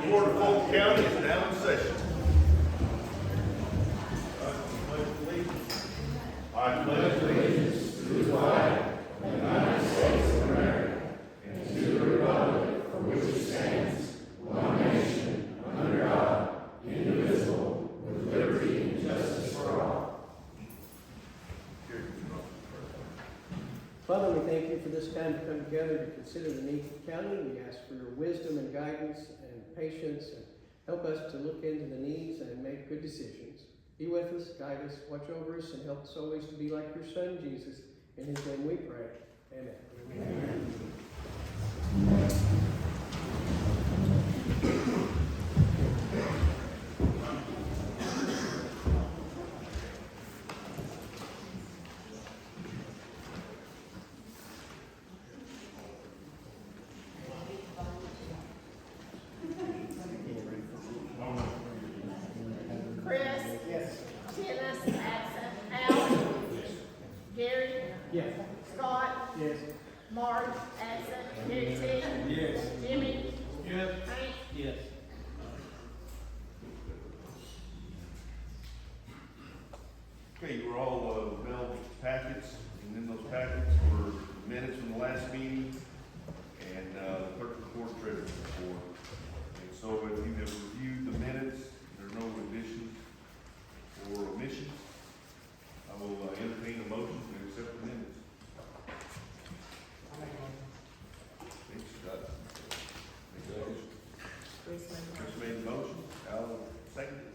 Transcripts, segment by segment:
Court of Fulton County is now in session. I pledge allegiance to the flag of the United States of America and to the republic for which it stands, one nation, under God, indivisible, with liberty and justice for all. Father, we thank you for this time to come together to consider the needs of the county. We ask for your wisdom and guidance and patience, and help us to look into the needs and make good decisions. Be with us, guide us, watch over us, and help us always to be like your Son, Jesus. In his name we pray. Amen. Amen. Yes. Scott? Yes. Mark? Absent. Gary T? Yes. Jimmy? Yes. Hank? Yes. Okay, you were all mailed packets, and in those packets were minutes from the last meeting and clerk report, treasurer's report. And so if you have reviewed the minutes, there are no additions or omissions. I will entertain a motion to accept the minutes. Thanks, Scott. Chris made the motion. Al seconded.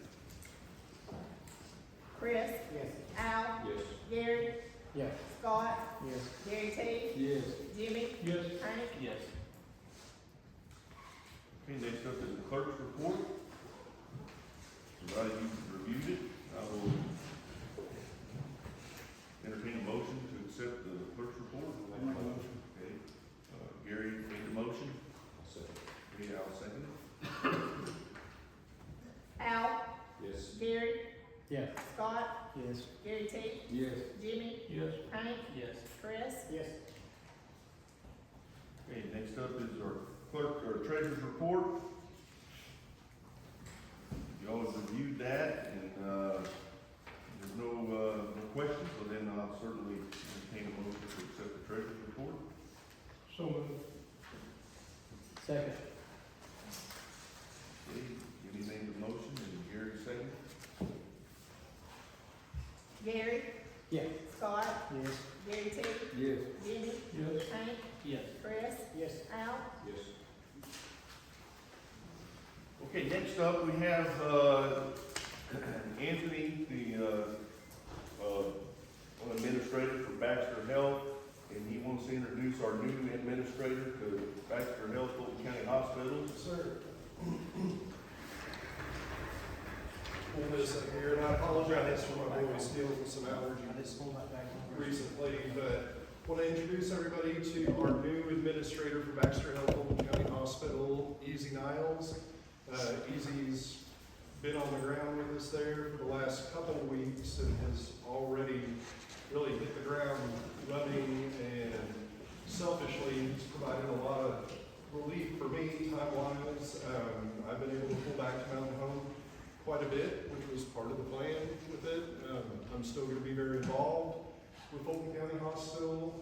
Chris? Yes. Al? Yes. Gary? Yes. Scott? Yes. Gary T? Yes. Jimmy? Yes. Hank? Yes. Okay, next up is the clerk's report. So you reviewed it. I will entertain a motion to accept the clerk's report. Okay, Gary made the motion. Okay, I'll second it. Al? Yes. Gary? Yes. Scott? Yes. Gary T? Yes. Jimmy? Yes. Hank? Yes. Chris? Yes. Okay, next up is our clerk, or treasurer's report. You all have reviewed that, and there's no questions, so then I'll certainly entertain a motion to accept the treasurer's report. So moved. Second. Okay, Jimmy made the motion and Gary second. Gary, Yes. Scott, Yes. Gary T, Yes. Jimmy, Yes. Hank, Yes. Chris, Yes. Al. Yes. Okay, next up, we have, Anthony, the, administrator for Baxter Health, and he wants to introduce our new administrator to Baxter Health, Fulton County Hospital. Sir. Hold this up here, and I apologize for my voice, dealing with some allergies recently, but want to introduce everybody to our new administrator for Baxter Health, Fulton County Hospital, Easy Niles. Easy's been on the ground with us there for the last couple of weeks and has already really hit the ground running, and selfishly, he's provided a lot of relief for me time-wise. I've been able to pull back to Mountain Home quite a bit, which was part of the plan with it. I'm still going to be very involved with Fulton County Hospital,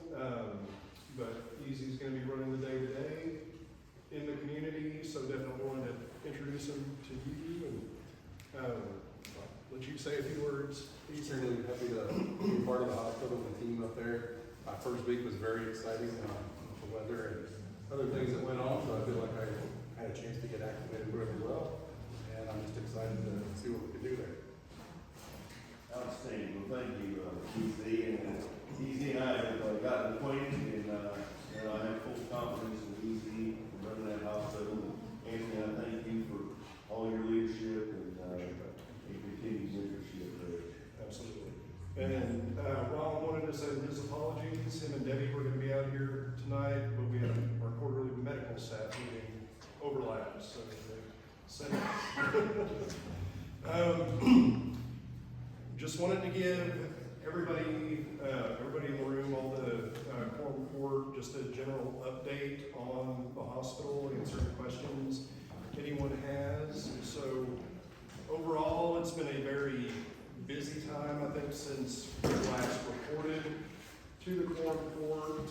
but Easy's going to be running the day-to-day in the community, so definitely wanted to introduce him to you and let you say a few words. Certainly happy to be part of the hospital and the team up there. My first week was very exciting, with the weather and other things that went on, so I feel like I had a chance to get acclimated really well, and I'm just excited to see what we can do there. Outstanding, well, thank you, Easy, and Easy and I have gotten acquainted, and I have full confidence in Easy running that hospital. Anthony, I thank you for all your leadership and continued leadership there. Absolutely. And Ron wanted to send his apologies. Him and Debbie were going to be out here tonight, but we had our quarterly medical staff meeting overlapped, so they sent just wanted to give everybody in the room, all the Quorum Court, just a general update on the hospital, answer any questions anyone has. So overall, it's been a very busy time, I think, since we last reported to the Quorum Court.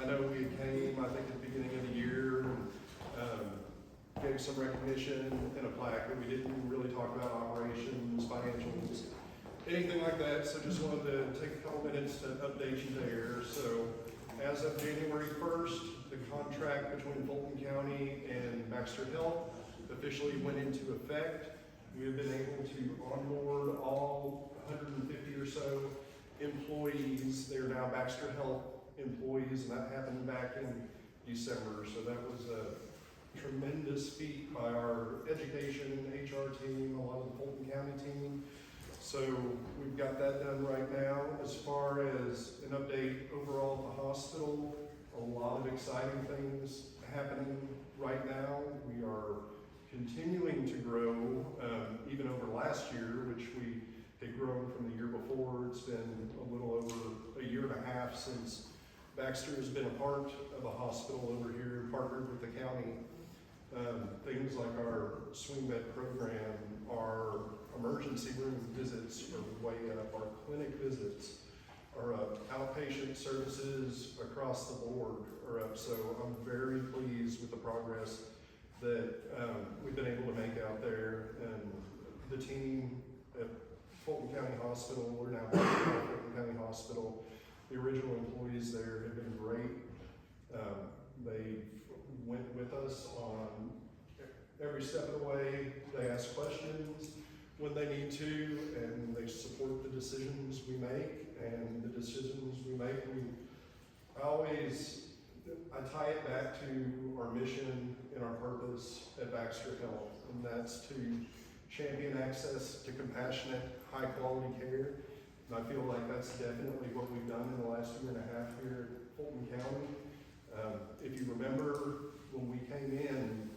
I know we came, I think, at the beginning of the year, and gave some recognition and a plaque, but we didn't really talk about operations, financials, anything like that. So just wanted to take a couple minutes to update you there. So as of January 1st, the contract between Fulton County and Baxter Health officially went into effect. We have been able to onboard all 150 or so employees. They're now Baxter Health employees, and that happened back in December. So that was a tremendous feat by our education, HR team, a lot of the Fulton County team. So we've got that done right now. As far as an update overall at the hospital, a lot of exciting things happening right now. We are continuing to grow, even over last year, which we had grown from the year before. It's been a little over a year and a half since Baxter has been a part of the hospital over here, partnered with the county. Things like our swing bed program, our emergency room visits are way up, our clinic visits are up, outpatient services across the board are up. So I'm very pleased with the progress that we've been able to make out there. And the team at Fulton County Hospital, we're now back at Fulton County Hospital. The original employees there have been great. They went with us on every step of the way. They ask questions when they need to, and they support the decisions we make. And the decisions we make, I tie it back to our mission and our purpose at Baxter Health, and that's to champion access to compassionate, high-quality care. And I feel like that's definitely what we've done in the last year and a half here at Fulton County. If you remember when we came in,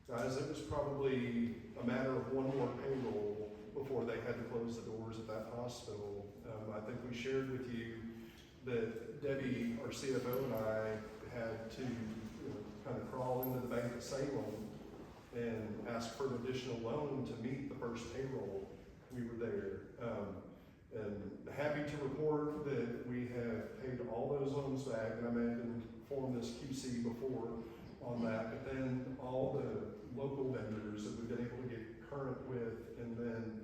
guys, it was probably a matter of one more payroll before they had to close the doors at that hospital. I think we shared with you that Debbie, our CFO, and I had to kind of crawl into the bank of Salem and ask for an additional loan to meet the first payroll. We were there. And happy to report that we have paid all those loans back, and I may have informed this QC before, on that, but then all the local vendors that we've been able to get current with, and then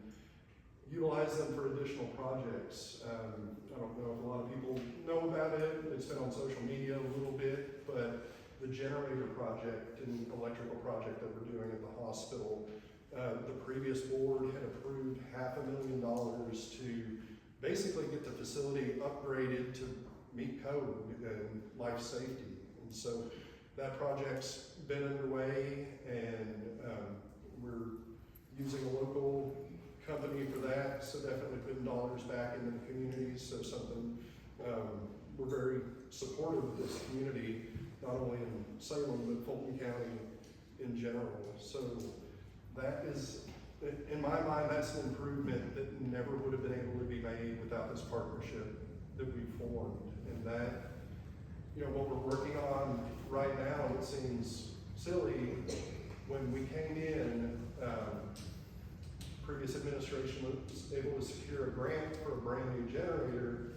utilize them for additional projects. I don't know if a lot of people know about it, it's been on social media a little bit, but the generator project and electrical project that we're doing at the hospital, the previous board had approved $500,000 to basically get the facility upgraded to meet code and life safety. And so that project's been underway, and we're using a local company for that, so definitely putting dollars back into the community. So something, we're very supportive of this community, not only in Salem, but Fulton County in general. So that is, in my mind, that's an improvement that never would have been able to be made without this partnership that we formed. And that, what we're working on right now, it seems silly. When we came in, previous administration was able to secure a grant for a brand new generator,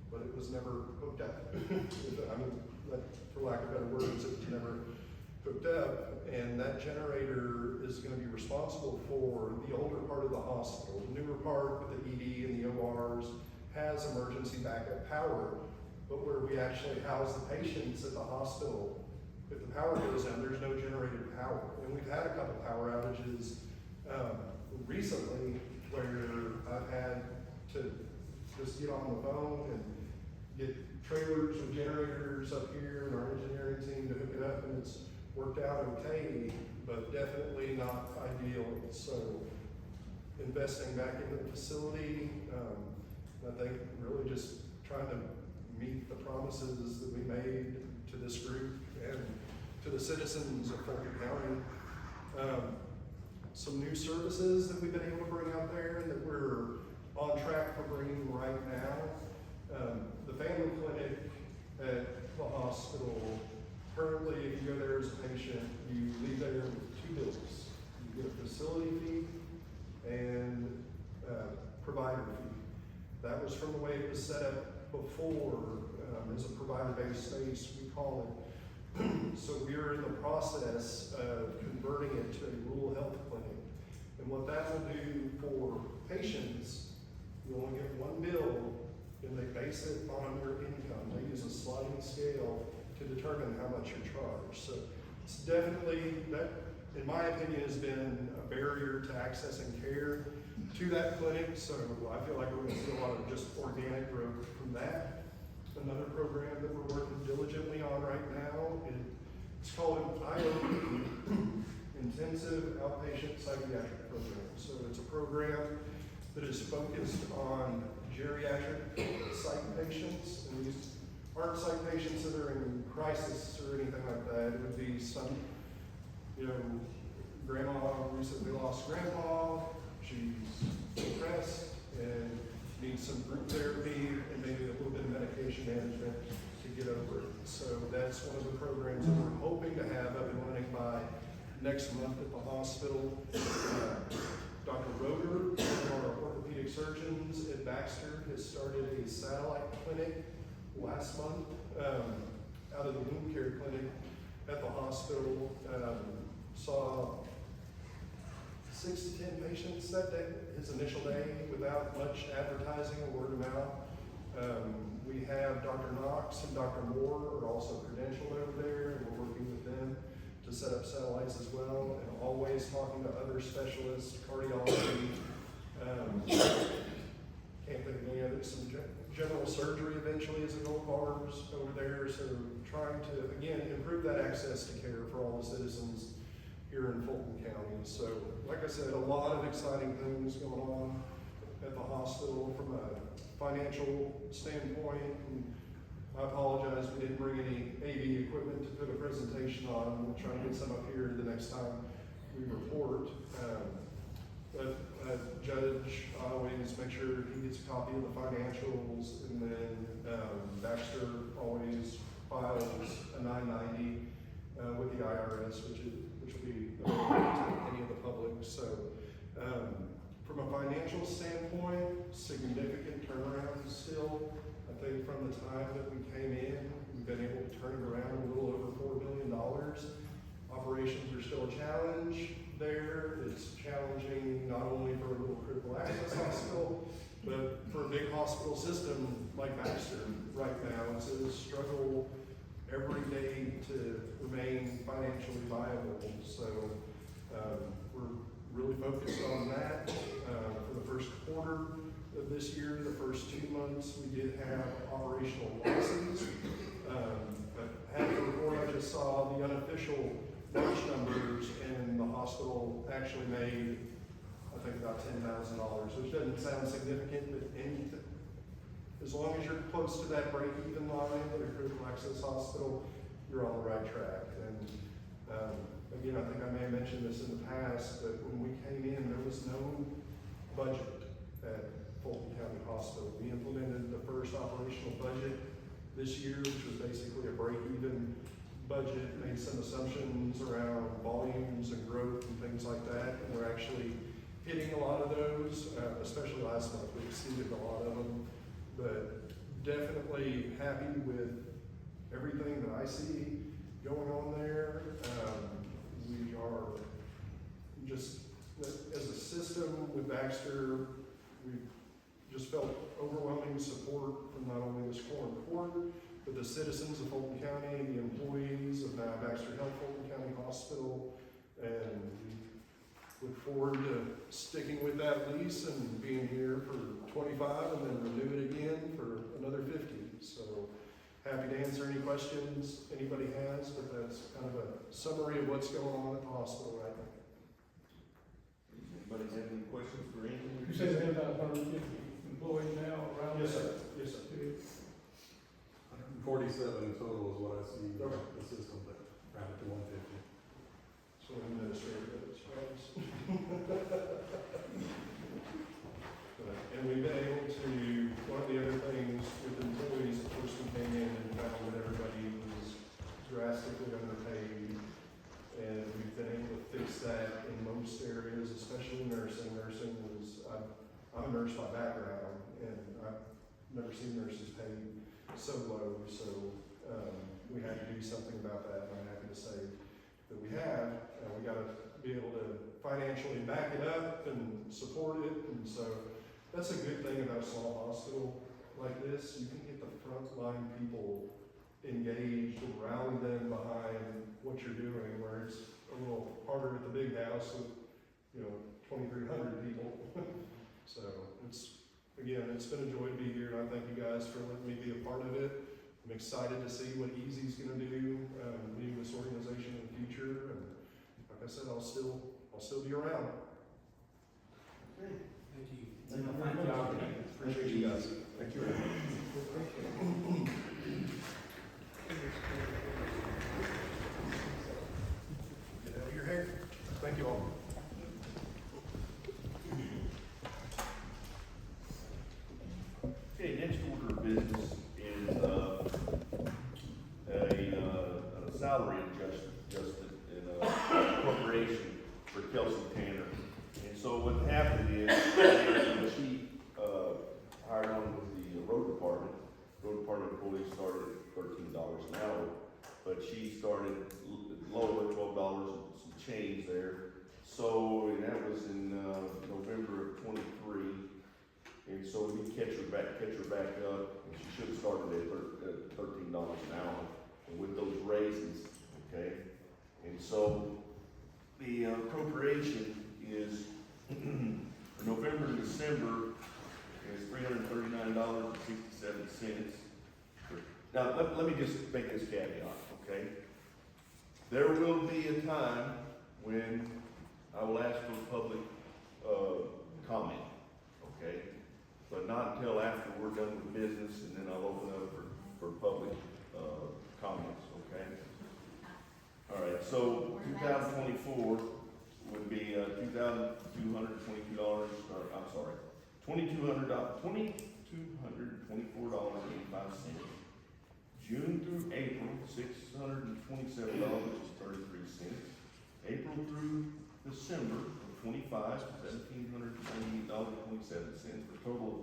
but it was never hooked up. I mean, for lack of better words, it was never hooked up, and that generator is going to be responsible for the older part of the hospital. The newer part with the ED and the ORs has emergency backup power, but where we actually house the patients at the hospital, if the power goes down, there's no generated power. And we've had a couple power outages recently where I've had to just get on the phone and get trailers with generators up here and our engineering team to hook it up, and it's worked out okay, but definitely not ideal. So investing back into the facility, I think really just trying to meet the promises that we made to this group and to the citizens of Fulton County. Some new services that we've been able to bring out there and that we're on track for bringing right now. The family clinic at the hospital, currently if you go there as a patient, you leave there with 2 bills. You get a facility fee and provider fee. That was from the way it was set up before, as a provider-based space, we call it. So we're in the process of converting it to a rural health clinic. And what that will do for patients, you only get 1 bill, and they base it on their income. They use a sliding scale to determine how much you're charged. So it's definitely, that, in my opinion, has been a barrier to accessing care to that clinic. So I feel like we're going to see a lot of just organic growth from that. Another program that we're working diligently on right now, it's called IOP, Intensive Outpatient Psychiatric Program. So it's a program that is focused on geriatric psych patients, and these aren't psych patients that are in crisis or anything like that. It would be some, grandma recently lost grandpa, she's depressed and needs some group therapy and maybe a little bit of medication management to get over it. So that's one of the programs that we're hoping to have up and running by next month at the hospital. Dr. Roeder, one of our orthopedic surgeons at Baxter, has started a satellite clinic last month out of the wound care clinic at the hospital. Saw 6 to 10 patients that day, his initial day, without much advertising or word of mouth. We have Dr. Knox and Dr. Moore are also credentialed over there, and we're working with them to set up satellites as well, and always talking to other specialists, cardiology, can't think of any others, some general surgery eventually is a goal of ours over there. So trying to, again, improve that access to care for all the citizens here in Fulton County. So, like I said, a lot of exciting things going on at the hospital from a financial standpoint. And I apologize, we didn't bring any AV equipment to put a presentation on. We'll try to get some up here the next time we report. But Judge, I always make sure he gets a copy of the financials, and then Baxter always files a 990 with the IRS, which will be available to any of the public. So from a financial standpoint, significant turnaround still. I think from the time that we came in, we've been able to turn it around a little over $4 million Operations are still a challenge there. It's challenging not only for a little critical access hospital, but for a big hospital system like Baxter right now. It's a struggle every day to remain financially viable. So we're really focused on that. For the first quarter of this year, the first 2 months, we did have operational losses. But happy to report, I just saw the unofficial March numbers, and the hospital actually made, I think, about $10,000, which doesn't sound significant, but anything, as long as you're close to that break-even line at a critical access hospital, you're on the right track. And again, I think I may have mentioned this in the past, but when we came in, there was no budget at Fulton County Hospital. We implemented the first operational budget this year, which was basically a break-even budget, made some assumptions around volumes and growth and things like that, and we're actually hitting a lot of those, especially last month. We exceeded a lot of them, but definitely happy with everything that I see going on there. We are just, as a system with Baxter, we've just felt overwhelming support from not only this Quorum Court, but the citizens of Fulton County, the employees of now Baxter Health Fulton County Hospital, and we look forward to sticking with that lease and being here for 25 and then renew it again for another 50. So happy to answer any questions anybody has, but that's kind of a summary of what's going on at the hospital right now. Anybody have any questions for Anthony? You say they have about 150 employees now around? Yes, sir. Yes, sir. 147 in total is what I see in the system, but rounded to 150. So administrator, that's right. And we've been able to, one of the other things with employees, of course, we came in and found that everybody was drastically underpaid. And we've been able to fix that in most areas, especially nursing. Nursing was, I'm a nurse by background, and I've never seen nurses paid so low. So we had to do something about that, and I'm happy to say that we have. We got to be able to financially back it up and support it, and so that's a good thing about a small hospital like this. You can get the frontline people engaged and rally them behind what you're doing, where it's a little harder at the big house with, 2,300 people. So it's been a joy to be here, and I thank you guys for letting me be a part of it. I'm excited to see what Easy's going to do, leading this organization in the future, and like I said, I'll still be around. Okay. Thank you. Thank you. Appreciate you guys. Thank you. Get out of your hair. Thank you all. Okay, next order of business is a salary adjustment in a corporation for Kelsey Tanner. And so what happened is she hired on with the road department. Road department employees started at $13 an hour, but she started lower, $12 and some change there. So, and that was in November of '23. And so we need to catch her back up, and she should have started at $13 an hour, and with those raises, okay? And so the appropriation is for November and December is $339.67. Now let me just make this caveat, okay? There will be a time when I will ask for public comment, okay? But not until after we're done with business, and then I'll open up for public comments, okay? All right, so 2024 would be $2,222, or I'm sorry, $2,224.85. June through April, $627.33. April through December of 25, $1,798.27, for a total of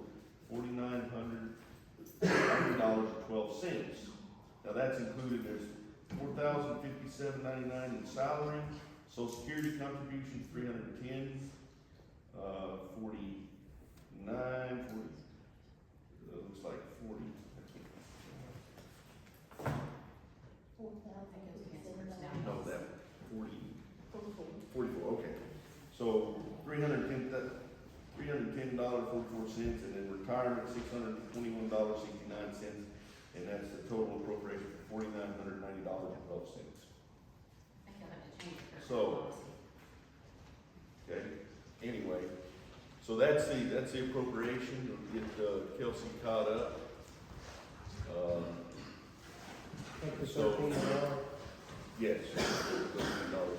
$4,900.12. Now that's included, there's $4,057.99 in salary, social security contribution, $310, 49, 40, looks like 40. No, that 40, 44, okay. So $310.44, and then retirement, $621.69, and that's the total appropriation for $4,990.12. So, okay, anyway, so that's the appropriation. We'll get Kelsey caught up. Take the So- $13 an hour, Yes, $13 an hour.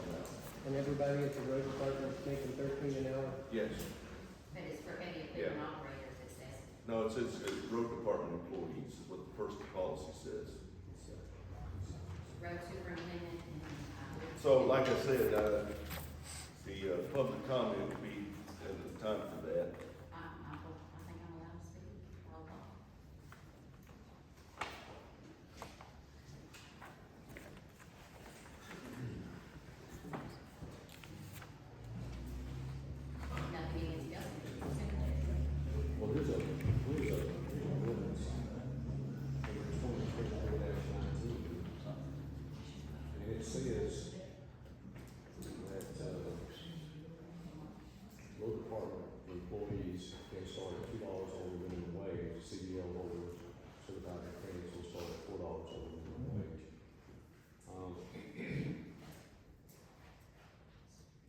and everybody at the road department is making $13 an hour. Yes. But it's for heavy equipment operators, it says. No, it says road department employees is what the first policy says. Road superintendent and, So, like I said, the public comment will be at the time for that. I think I'm allowed to speak. Roll call. Nothing against Kelsey. Well, there's a ordinance. It's 2023-19. And it says that, road department employees can start at $2 over minimum wage, CDL holders, certified mechanics will start at $4 over minimum wage.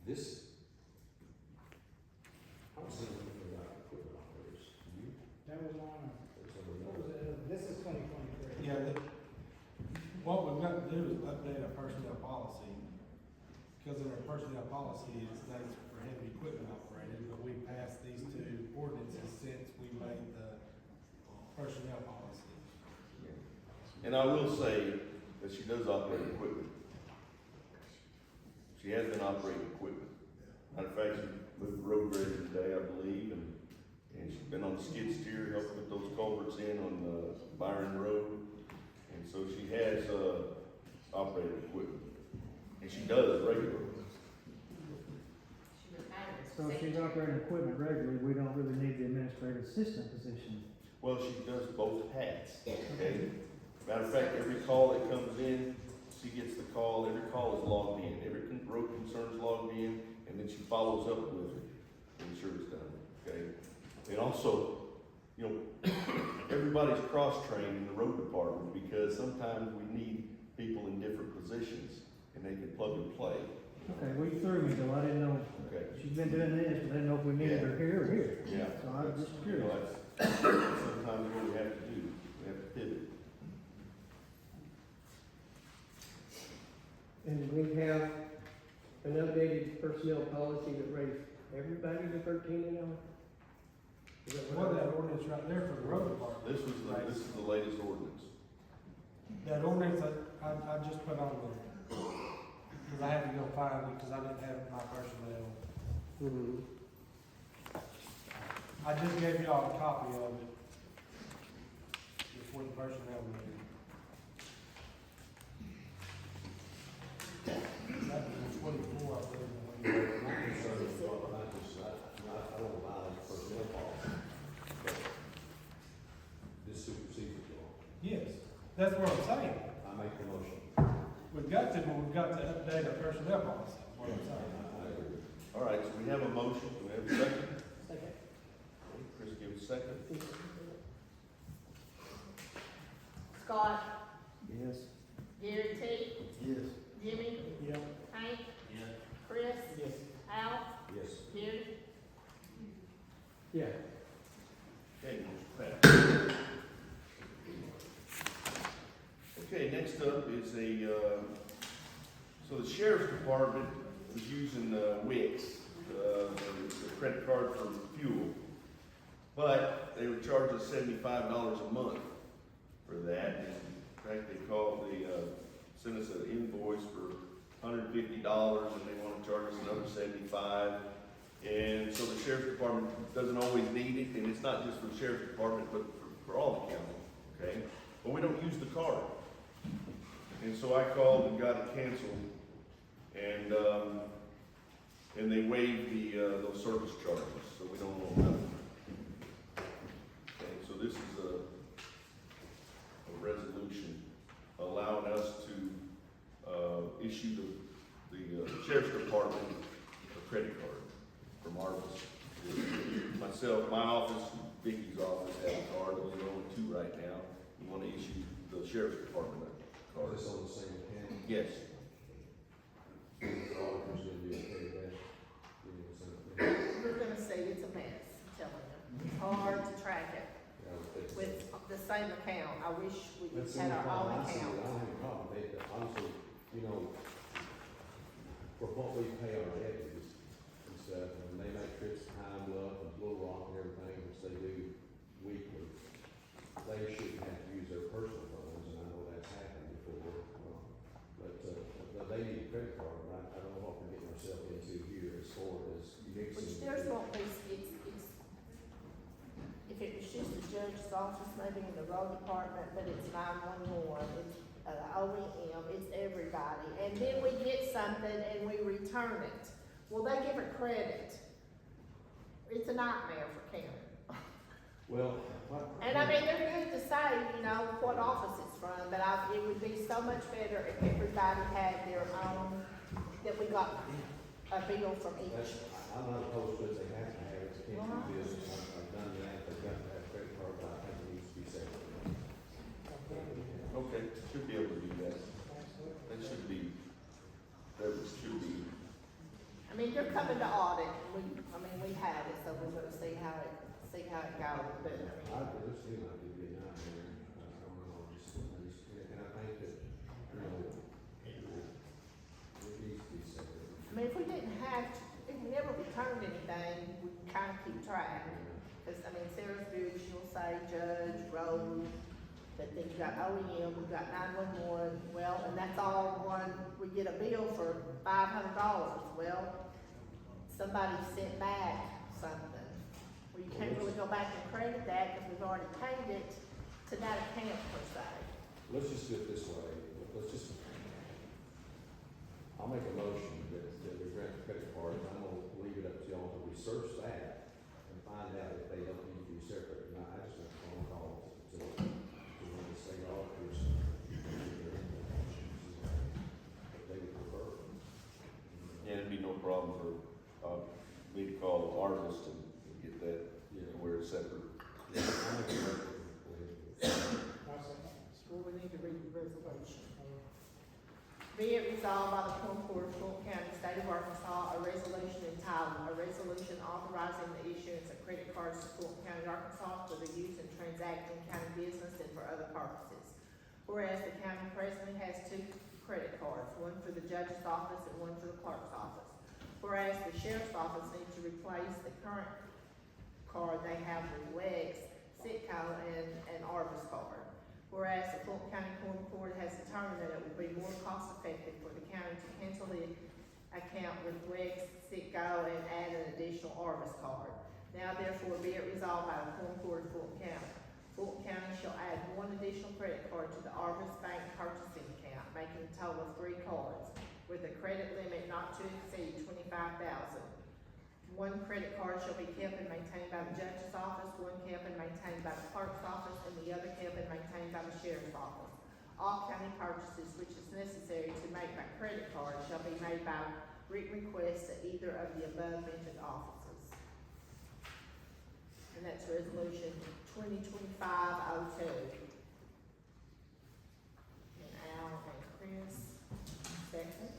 This, I don't see anything about equipment operators. Do you? That was on, There's a what was it, this is 2023. Yeah, what we've got to do is update our personnel policy, because in our personnel policy, it states for heavy equipment operators, but we passed these two ordinances since we made the personnel policy. And I will say that she does operate equipment. She has been operating equipment. Matter of fact, she moved the road grader today, I believe, and she's been on the skid steer, helping put those culverts in on Byron Road. And so she has, operated equipment. And she does regularly. She retired. So if she's operating equipment regularly, we don't really need the administrative assistant position. Well, she does both hats, okay? Matter of fact, every call that comes in, she gets the call, every call is logged in, every road concern is logged in, and then she follows up with it, and sure it's done, okay? And also, you know, everybody's cross-trained in the road department, because sometimes we need people in different positions, and they can plug and play, Okay, well, you threw me though, I didn't know, okay? she's been doing this, but I didn't know if we needed her here or here. Yeah. So I was just You know, curious. that's sometimes what we have to do, we have to pivot. And we have an updated personnel policy that raised everybody to $13 an hour? Is that Well, what that ordinance right there for the road department. This is the latest ordinance. That ordinance I just put on there, because I had to go find it, because I didn't have my personnel. Mhm. I just gave y'all a copy of it before the personnel meeting. That was in 24, I believe. My concern is, I don't violate personnel policy, but this supersedes it all. Yes, that's what I'm saying. I make the motion. We've got to, but we've got to update our personnel policy, is what I'm saying. I agree. All right, so we have a motion, do we have a second? Second. Chris gives a second. Scott, Yes. Gary T, Yes. Jimmy, Yeah. Hank, Yes. Chris, Yes. Al, Yes. Gary. Yeah. Okay, motion passed. Okay, next up is so the sheriff's department was using Wix, the credit card for fuel. But they were charging $75 a month for that. And in fact, they sent us an invoice for $150, and they want to charge us another $75. And so the sheriff's department doesn't always need it, and it's not just for the sheriff's department, but for all the county, okay? But we don't use the card. And so I called and got it canceled, and they waived those service charges, so we don't owe nothing. Okay, so this is a resolution allowing us to issue the sheriff's department a credit card from Arvis. Myself, my office, Vicky's office have a card, we only own two right now. We want to issue the sheriff's department a card. Is this on the same account? Yes. The auditors gonna be okay with that? Give me the same. You're gonna see it's a mess, I'm telling you. It's hard to track it Yeah, I would think so. with the same account. I wish we That's had our own I see it. I account. don't have a problem with that. Honestly, you know, for what we pay our deputies and stuff, and they make trips to Pine Bluff and Little Rock and everything, which they do weekly, they shouldn't have to use their personal funds, and I know that's happened before. But they need a credit card, right? I don't know what we're getting ourselves into here as far as mixing. Which theirs won't be, if it was just the judge's office, maybe in the road department, but it's 911, it's OEM, it's everybody. And then we get something and we return it. Well, they give it credit. It's a nightmare for county. Well, what? And I mean, they're good to say, you know, what office it's from, but it would be so much better if everybody had their own, that we got a bill from That's, each. I'm not opposed to it, they have to have it, it's can't do business, I've done that, they've got to have a credit card, but I think it needs to be separate. Okay, should be able to do that. That should be, I mean, they're coming to audit, we have it, so we're gonna see how it goes, but, This seems like it'd be a nightmare, I don't know, and I think that, you know, it needs to be separate. I mean, if we didn't have, if we never returned anything, we kind of keep track. Cause, I mean, Sarah's good, she'll say judge, road, but then you got OEM, we've got 911, well, and that's all one, we get a bill for $500, well, somebody sent back something. Well, you can't really go back and credit that, cause we've already paid it to that account per se. Let's just do it this way, I'll make a motion that we grant the credit card, and I'm gonna leave it up to y'all to research that and find out if they don't need to be separate, and I just make a phone call to one of the state auditors. If they would prefer. yeah, it'd be no problem for, me to call Arvis and get that, where it's separate. Yeah, I'll make a motion. Well, we need to read the resolution. Be it resolved by the Quorum Court of Fulton County, State of Arkansas, a resolution entitled, a resolution authorizing the issuance of credit cards to Fulton County, Arkansas for the use in transacting county business and for other purposes. Whereas the county presently has two credit cards, one for the judge's office and one for the clerk's office. Whereas the sheriff's office needs to replace the current card they have with WEX, Sitco, and Arvis card. Whereas the Fulton County Quorum Court has determined that it will be more cost effective for the county to cancel the account with WEX, Sitco, and add an additional Arvis card. Now therefore be it resolved by the Quorum Court of Fulton County. Fulton County shall add one additional credit card to the Arvis Bank purchasing account, making a total of 3 cards, with a credit limit not to exceed $25,000. One credit card shall be kept and maintained by the judge's office, one kept and maintained by the clerk's office, and the other kept and maintained by the sheriff's office. All county purchases which is necessary to make by credit card shall be made by written request to either of the above mentioned offices. And that's resolution 2025-02. And Al and Chris, second.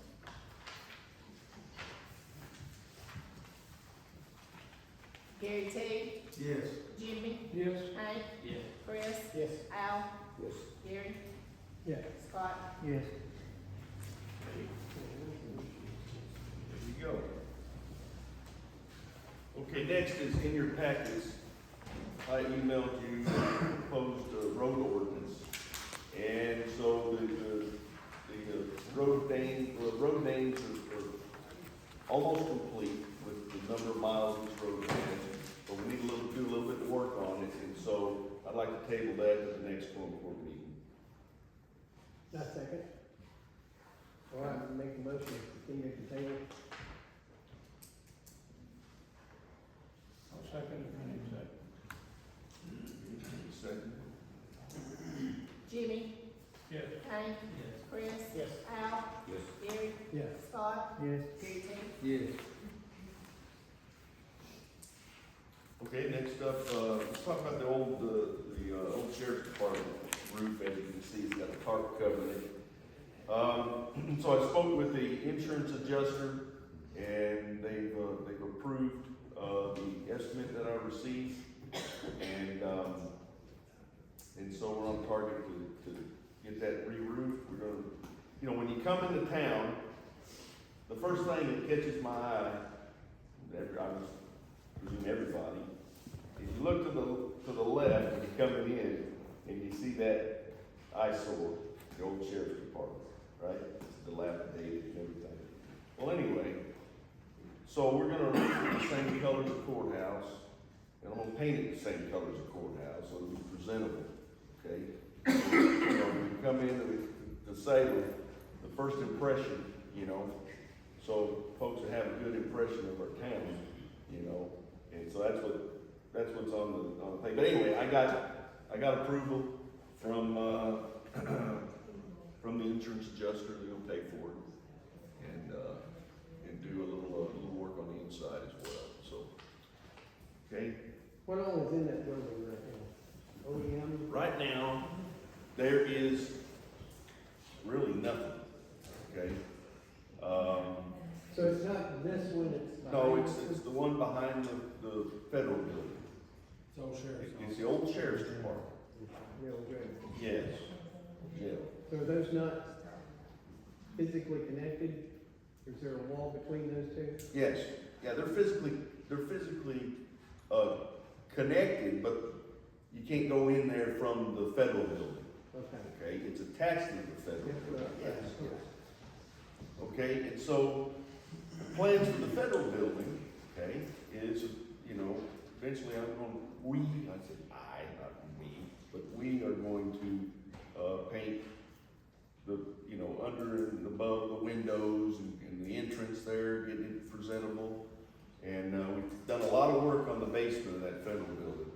Gary T. Yes. Jimmy. Yes. Hank. Yes. Chris. Yes. Al. Yes. Gary. Yeah. Scott. Yes. There you go. Okay, next is in your packets. I emailed you proposed road ordinance. And so the road names are almost complete with the number of miles each road has. But we need do a little bit of work on it, and so I'd like to table that to the next Fulton Court meeting. Not second. continue to table. I'll second it, Second. Jimmy, Yes. Hank, Chris. Yes. Al, Yes. Gary, Yes. Scott, Yes. Gary Team. Yes. Okay, next up, let's talk about the old sheriff's department roof. As you can see, it's got a tarp covering it. So I spoke with the insurance adjuster, and they've approved, the estimate that I received. And so we're on target to get that re-roofed. We're gonna, when you come into town, the first thing that catches my eye, I presume everybody, if you look to the left when you're coming in, and you see that eyesore, the old sheriff's department, right? It's dilapidated and everything. Well, anyway, so we're gonna roof it the same color as the courthouse, and I'm gonna paint it the same color as the courthouse, so it'll be presentable, okay? We come in to say the first impression, so folks will have a good impression of our town, and so that's what's on the thing. But anyway, I got approval from the insurance adjuster. They're gonna pay for it and do a little work on the inside as well. So, okay. What all is in that building right now? OEM? Right now, there is really nothing. Okay. So it's not this one, it's. No, behind it's this the one behind the federal building. It's old sheriff's. It's the old sheriff's department. one? Real good. Yes. Yeah. So are those not physically connected? Is there a wall between those two? Yes. Yeah, they're physically connected, but you can't go in there from the federal building. Okay. Okay, it's attached to the federal Yes, building. yes, yes. Okay, and so the plans for the federal building, okay, is, eventually I said I, not me, but we are going to paint the, under and above the windows and the entrance there, get it presentable. And we've done a lot of work on the basement of that federal building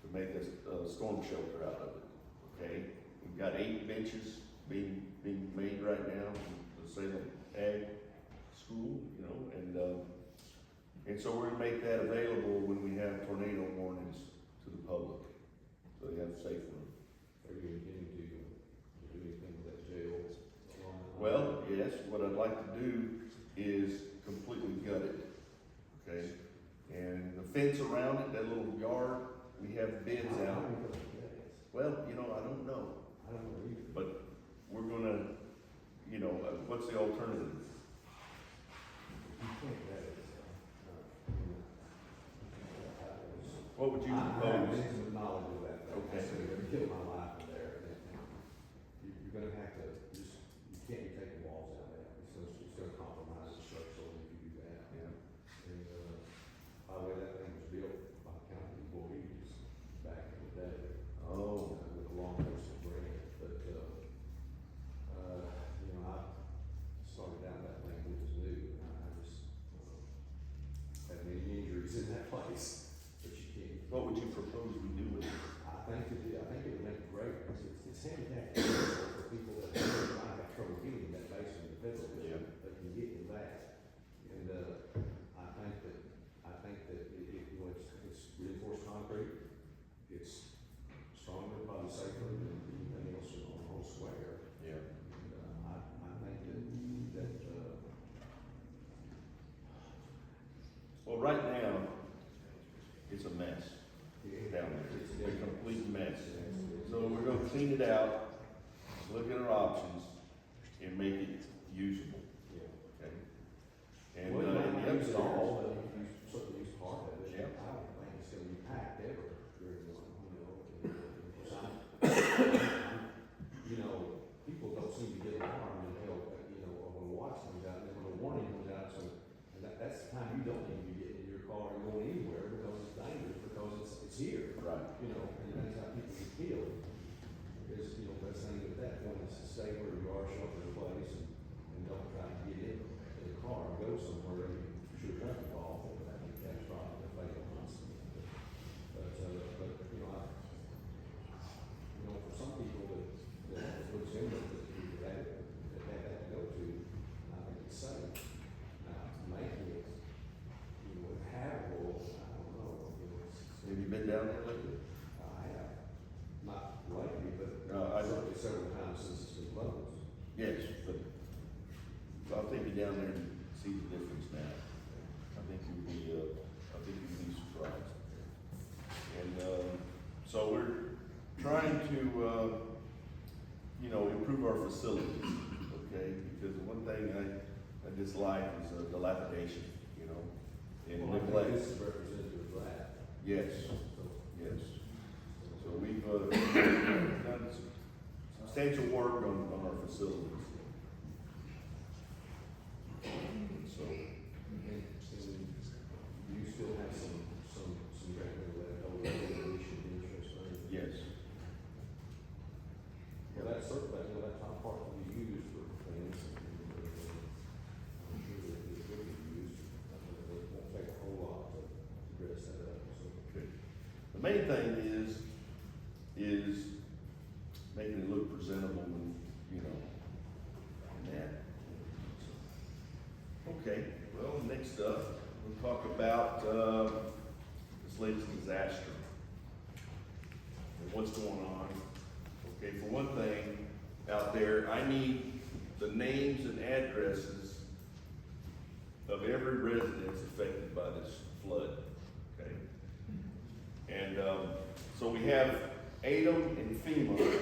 to make a storm shelter out of it, okay? We've got 8 benches being made right now in the Salem Ag School, and so we're gonna make that available when we have tornado warnings to the public, so they have a safe room. Are you intending to do anything with that jail? Well, yes, what I'd like to do is completely gut it, okay? And the fence around it, that little yard, we have bids out. Well, I don't know, I don't know either. but we're gonna, what's the alternative? You can't let it, What would you I have propose? intimate knowledge of that. Okay. So you're gonna kill my life in there. You're gonna have to, you can't be taking walls out of that. It's gonna compromise the structure if you do that. Yeah. And, by the way, that thing was built by county employees back in the day. Oh. With a long list of grant, but, I started down that thing when it was new, and I just, had many injuries in that place, but you can't. What would you propose we do since it's been closed. Yes, but I'll take you down there and see the difference now. I think you'll be surprised. And, so we're trying to, improve our facilities, okay? Because the one thing I dislike is dilapidation, and Well, I think neglect. this is representative of that. Yes, yes. So we've, done substantial work on our facilities. So, And you still have some record left over resolution interest rate. yes. Well, that top part will be used for things, and I'm sure that it will be used. It won't take a whole lot to dress that up, so. Okay. The main thing is making it look presentable and, and that. Okay, well, next up, we'll talk about, this latest disaster. And what's going on. Okay, for one thing, out there, I need the names and addresses of every residence affected by this flood, okay? And, so we have ADM and FEMA,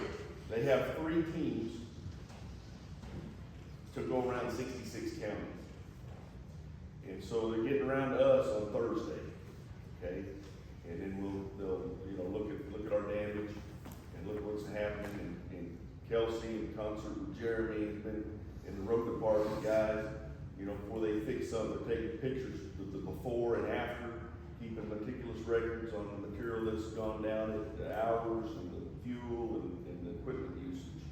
they have 3 teams to go around 66 counties. And so they're getting around to us on Thursday, okay? And then they'll look at our damage and look at what's happening. And Kelsey, in concert with Jeremy, has been in the road department, guys, before they fix something, they're taking pictures of the before and after, keeping meticulous records on the material that's gone down, the hours and the fuel and the equipment usage.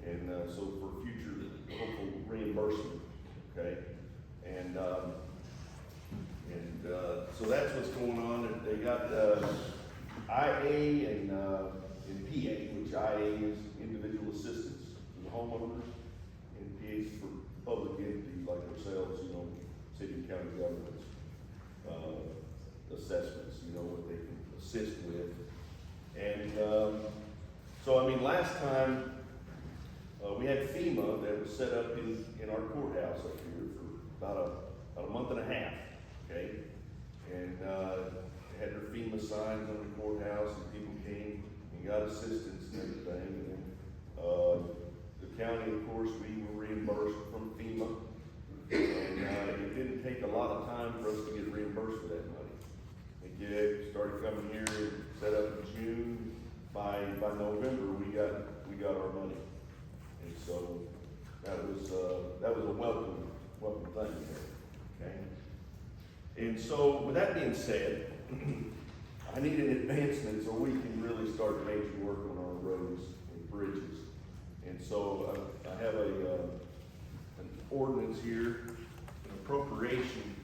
And, so for future hopeful reimbursement, okay? And so that's what's going on. And they got, IA and PA, which IA is individual assistance to the homeowners, and PA is for public entities like ourselves, city and county governments, assessments, what they can assist with. And, last time, we had FEMA that was set up in our courthouse up here for about a month and a half, okay? And, had their FEMA signs on the courthouse, and people came and got assistance and everything. And then, the county, of course, we were reimbursed from FEMA. And, it didn't take a lot of time for us to get reimbursed for that money. It started coming here, set up in June. By November, we got our money. And so that was a welcome thing there, okay? And so with that being said, I need an advancement so we can really start major work on our roads and bridges. And so I have an ordinance here, an appropriation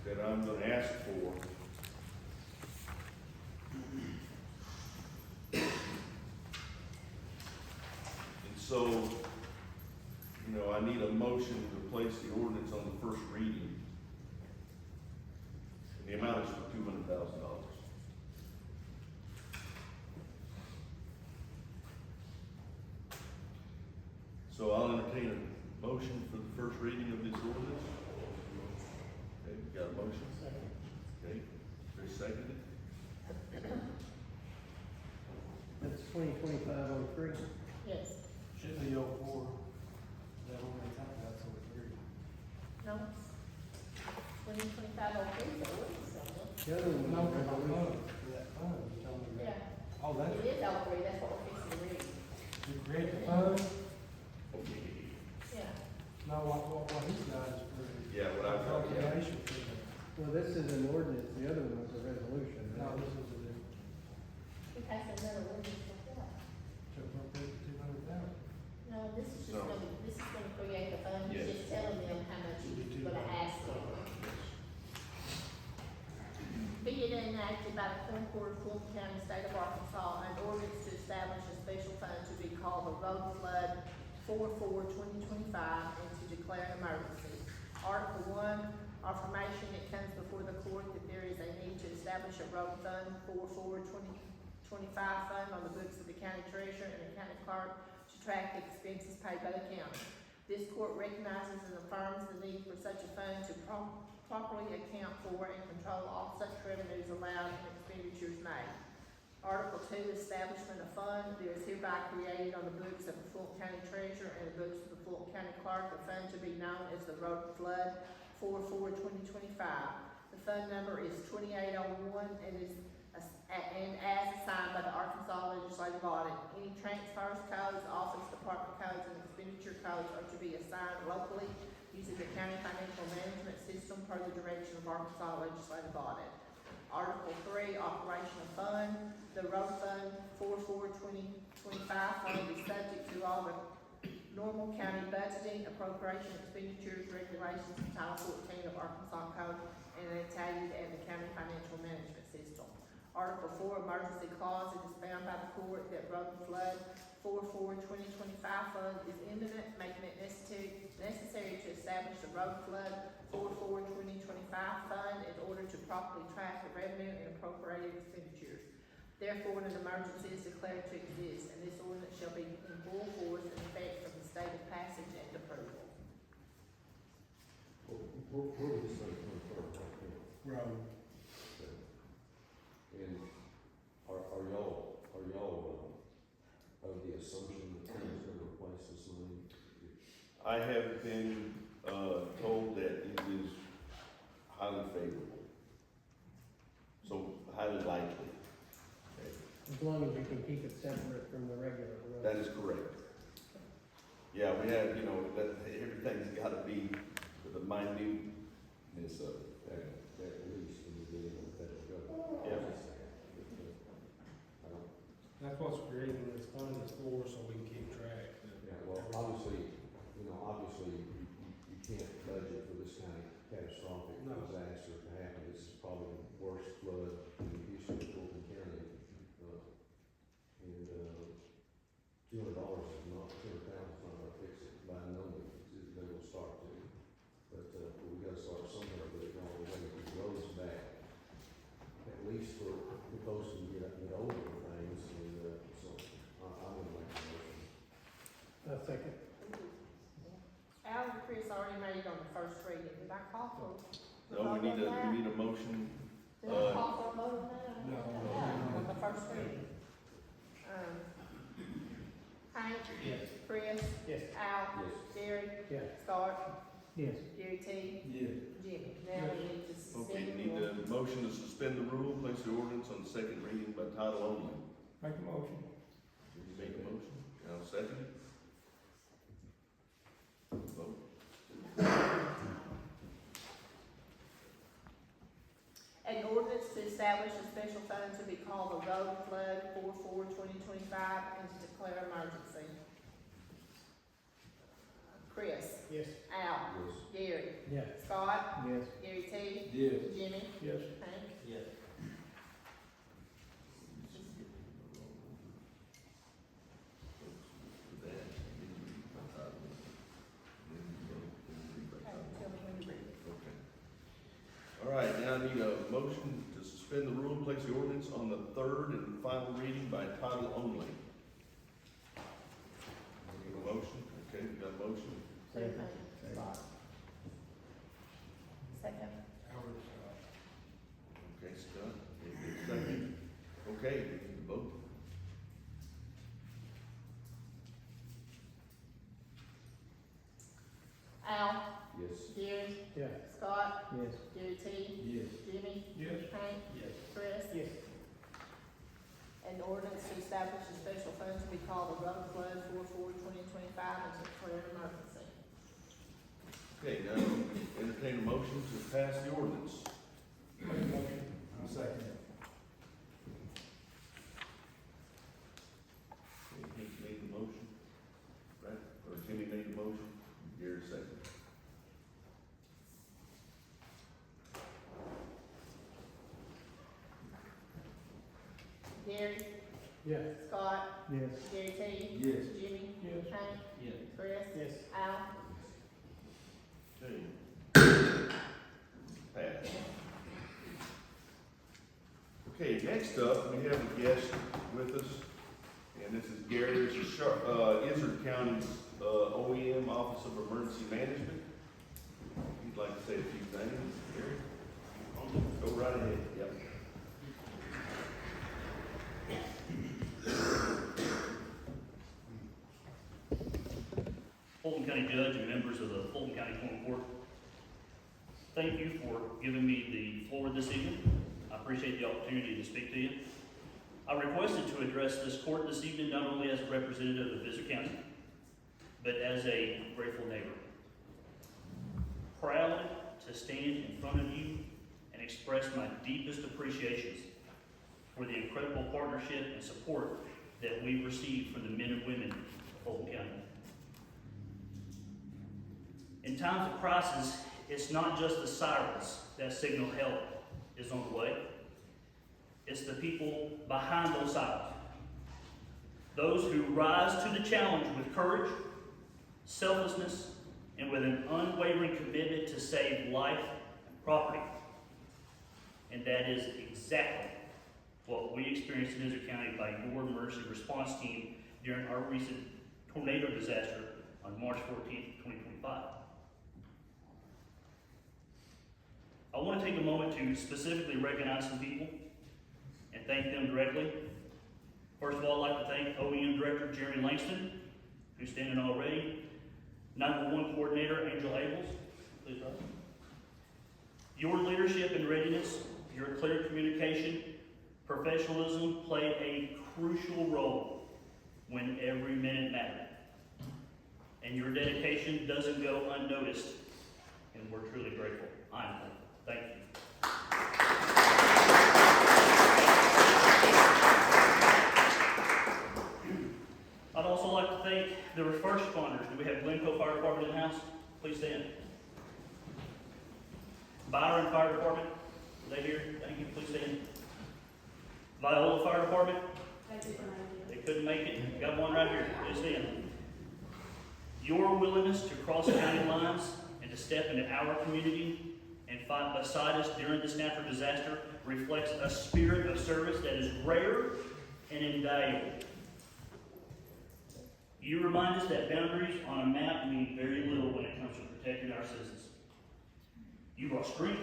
that I'm gonna ask for. And so, I need a motion to place the ordinance on the first reading. And the amount is for $200,000. So I'll entertain a motion for the first reading of this ordinance. Okay, we got a motion? Okay, very seconded. That's 2025-03. Yes. Should be 04. That one we talked about, so we're here. No? 2025 on three, so what is it? The other one No, was for resolution. that fund, you told me that. Yeah, Oh, that's, it is all three, that's what we're fixing to read. you create the fund? Yeah. No, what he's got is for. Yeah, what I've got, yeah. Appropriation for the, Well, this is an ordinance, the other one was a resolution. no, this is a different, We passed another ordinance for that. to appropriate $200,000. No, this is just No. gonna create the fund, Yes. it's just telling them how much you're gonna ask them. Be it enacted by the Quorum Court of Fulton County, State of Arkansas, an ordinance to establish a special fund to be called the Road Flood 4/4/2025 and to declare an emergency. Article 1, affirmation, it comes before the court that there is a need to establish a road fund 4/4/2025 fund on the books of the county treasurer and the county clerk to track expenses paid by the county. This court recognizes and affirms the need for such a fund to properly account for and control all such revenues allowed and expenditures made. Article 2, establishment of fund. There is hereby created on the books of the Fulton County Treasurer and the books of the Fulton County Clerk a fund to be known as the Road Flood 4/4/2025. The fund number is 2801 and is as assigned by the Arkansas Legislative Audit. Any transfers, codes, office department codes, and expenditure codes are to be assigned locally using the County Financial Management System per the direction of Arkansas Legislative Audit. Article 3, operational fund. The road fund 4/4/2025 fund is subject to all the normal county budgeting, appropriation, expenditures, regulations, and Title 14 of Arkansas Code, and annotated at the County Financial Management System. Article 4, emergency clause. It is found by the court that road flood 4/4/2025 fund is imminent, making it necessary to establish the road flood 4/4/2025 fund in order to properly track the revenue and appropriated expenditures. Therefore, an emergency is declared to exist, and this ordinance shall be in full force and effect from the state of passage and approval. Where would this thing come from? Road. And are y'all of the assumption that Tim's gonna replace this money? I have been, told that it is highly favorable. So highly likely. Okay. As long as you can keep it separate from the regular road. That is correct. Yeah, we have, that, everything's gotta be the minuteness of it. At least when you get in the federal government. Yeah. I don't, That's what's creating this fund is for, so we can keep track. yeah, well, obviously, you can't budget for this kind of catastrophic No. disaster to happen. This is probably the worst flood in the history of Fulton County. $200 is not, $200,000 is not gonna fix it by no means. They will start to. But we gotta start somewhere, but we're gonna get the roads back. At least for folks who get older and things, and so I'm gonna make a motion. Second. Al and Chris already made it on the first reading. Did I call for? No, we need a motion. Did I call for a vote on that? No. On the first reading. Hank? Yes. Chris? Yes. Al? Yes. Jerry? Yes. Scott? Yes. Gary T? Yeah. Jimmy. Now we need to Okay, suspend you the need rule. a motion to suspend the rule, place the ordinance on the second reading by title only. Make a motion. You make a motion, I'll second it. Vote. An ordinance to establish a special fund to be called the Road Flood 4/4/2025 and to declare emergency. Chris? Yes. Al? Yes. Gary? Yes. Scott? Yes. Gary T? Yes. Jimmy? Yes. Hank? Yes. Tell me when you're ready. All right, now I need a motion to suspend the rule and place the ordinance on the third and final reading by title only. Need a motion? Okay, we got a motion. Second. Second. Howard, Okay, Scott, second. Okay, we need to vote. Al? Yes. Gary? Yes. Scott? Yes. Gary T? Yes. Jimmy? Yes. Hank? Yes. Chris? Yes. An ordinance to establish a special fund to be called the Road Flood 4/4/2025 and to declare an emergency. Okay, now entertain a motion to pass the ordinance. Make a motion. I'll second it. He made the motion, right? Or Timmy made the motion, Gary second. Gary? Yes. Scott? Yes. Gary T? Yes. Jimmy? Yes. Hank? Yes. Chris? Yes. Al? Okay. Pass. Okay, next up, we have a guest with us, and this is Gary, this is Izard County's OEM, Office of Emergency Management. He'd like to say a few things. Gary? Go right ahead. Yep. Fulton County Judge and members of the Fulton County Quorum Court, thank you for giving me the floor this evening. I appreciate the opportunity to speak to you. I requested to address this court this evening not only as a representative of Hazard County, but as a grateful neighbor. Proud to stand in front of you and express my deepest appreciations for the incredible partnership and support that we've received from the men and women of Fulton County. In times of crisis, it's not just the sirens that signal help is on the way. It's the people behind those sirens. Those who rise to the challenge with courage, selflessness, and with an unwavering commitment to save life and property. And that is exactly what we experienced in Hazard County by your emergency response team during our recent tornado disaster on March 14th, 2025. I want to take a moment to specifically recognize some people and thank them directly. First of all, I'd like to thank OEM Director Jeremy Langston, who's standing already, 911 Coordinator Angel Abels, please rise. Your leadership and readiness, your clear communication, professionalism played a crucial role when every minute mattered. And your dedication doesn't go unnoticed, and we're truly grateful. I'm thankful. Thank you. I'd also like to thank the first responders. Do we have Glencoe Fire Department in the house? Please stand. Byron Fire Department, are they here? Thank you. Please stand. Viola Fire Department? They couldn't make it. Got one right here. Please stand. Your willingness to cross county lines and to step into our community and fight beside us during this natural disaster reflects a spirit of service that is rare and invaluable. You remind us that boundaries on a map mean very little when it comes to protecting our citizens. You brought strength,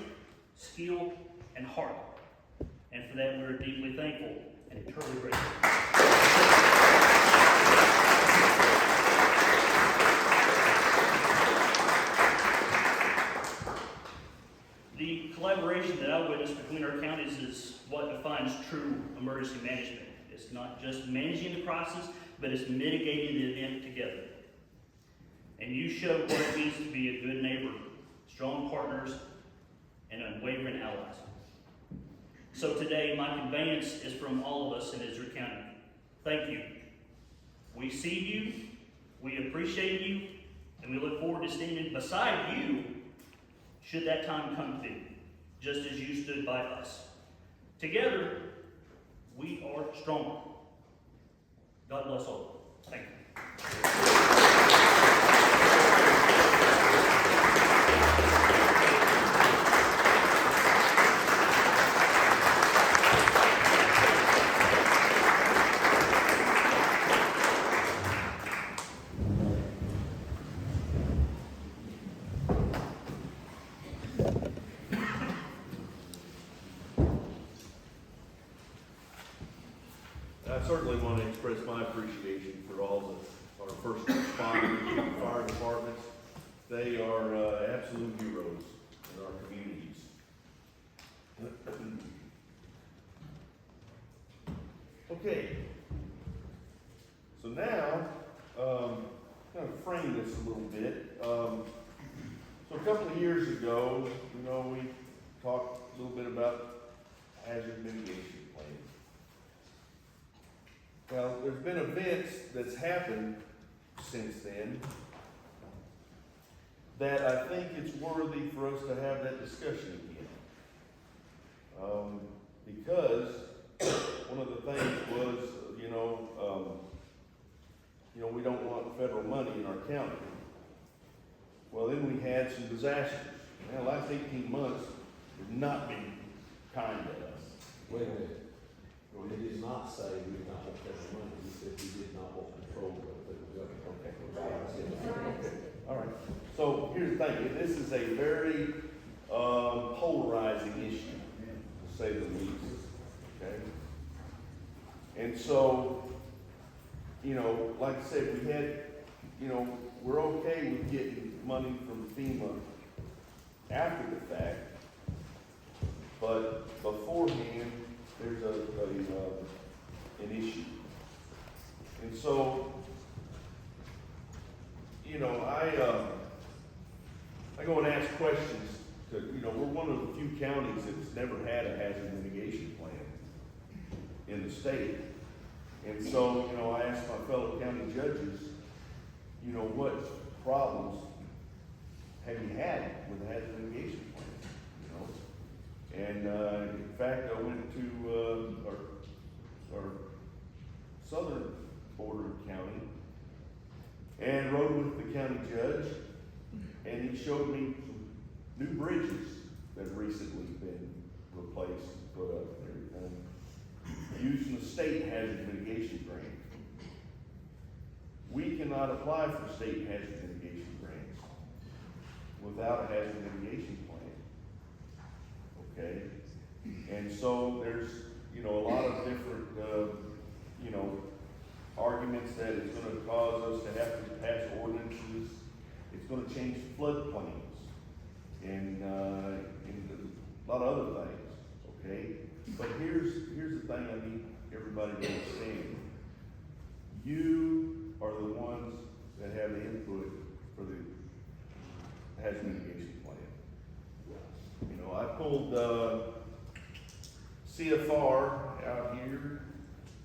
skill, and heart, and for that we're deeply thankful and eternally grateful. The collaboration that I witnessed between our counties is what defines true emergency management. It's not just managing the crisis, but it's mitigating the event together. And you showed what it means to be a good neighbor, strong partners, and unwavering allies. So today, my conveyance is from all of us in Hazard County. Thank you. We see you, we appreciate you, and we look forward to standing beside you should that time come to, just as you stood by us. Together, we are stronger. God bless all. Thank you. I certainly want to express my appreciation for all our first responders and fire departments. They are absolute heroes in our communities. Okay. So now, kind of frame this a little bit. So a couple of years ago, we talked a little bit about hazard mitigation plan. Well, there's been events that's happened since then that I think it's worthy for us to have that discussion again. Because one of the things was, we don't want federal money in our county. Well, then we had some disasters. Now, the last 18 months have not been kind to us. Wait a minute. Well, he did not say we did not want that money, he said we did not want control of it. Okay, all right. So here's the thing, this is a very polarizing issue, to say the least, okay? And so, you know, like I said, we had, you know, we're okay with getting money from FEMA after the fact, but beforehand, there's an issue. And so, you know, I go and ask questions to, you know, we're one of the few counties that's never had a hazard mitigation plan in the state. And so, you know, I asked my fellow county judges, you know, what problems have you had with the hazard mitigation plan, you know? And, in fact, I went to, our southern border county and rode with the county judge, and he showed me some new bridges that have recently been replaced and put up and everything, using the state hazard mitigation grant. We cannot apply for state hazard mitigation grants without a hazard mitigation plan, okay? And so there's, you know, a lot of different, you know, arguments that it's gonna cause us to have to pass ordinances, it's gonna change floodplains, and a lot of other things, okay? But here's the thing I need everybody to understand. You are the ones that have the input for the hazard mitigation plan. You know, I pulled, CFR out here,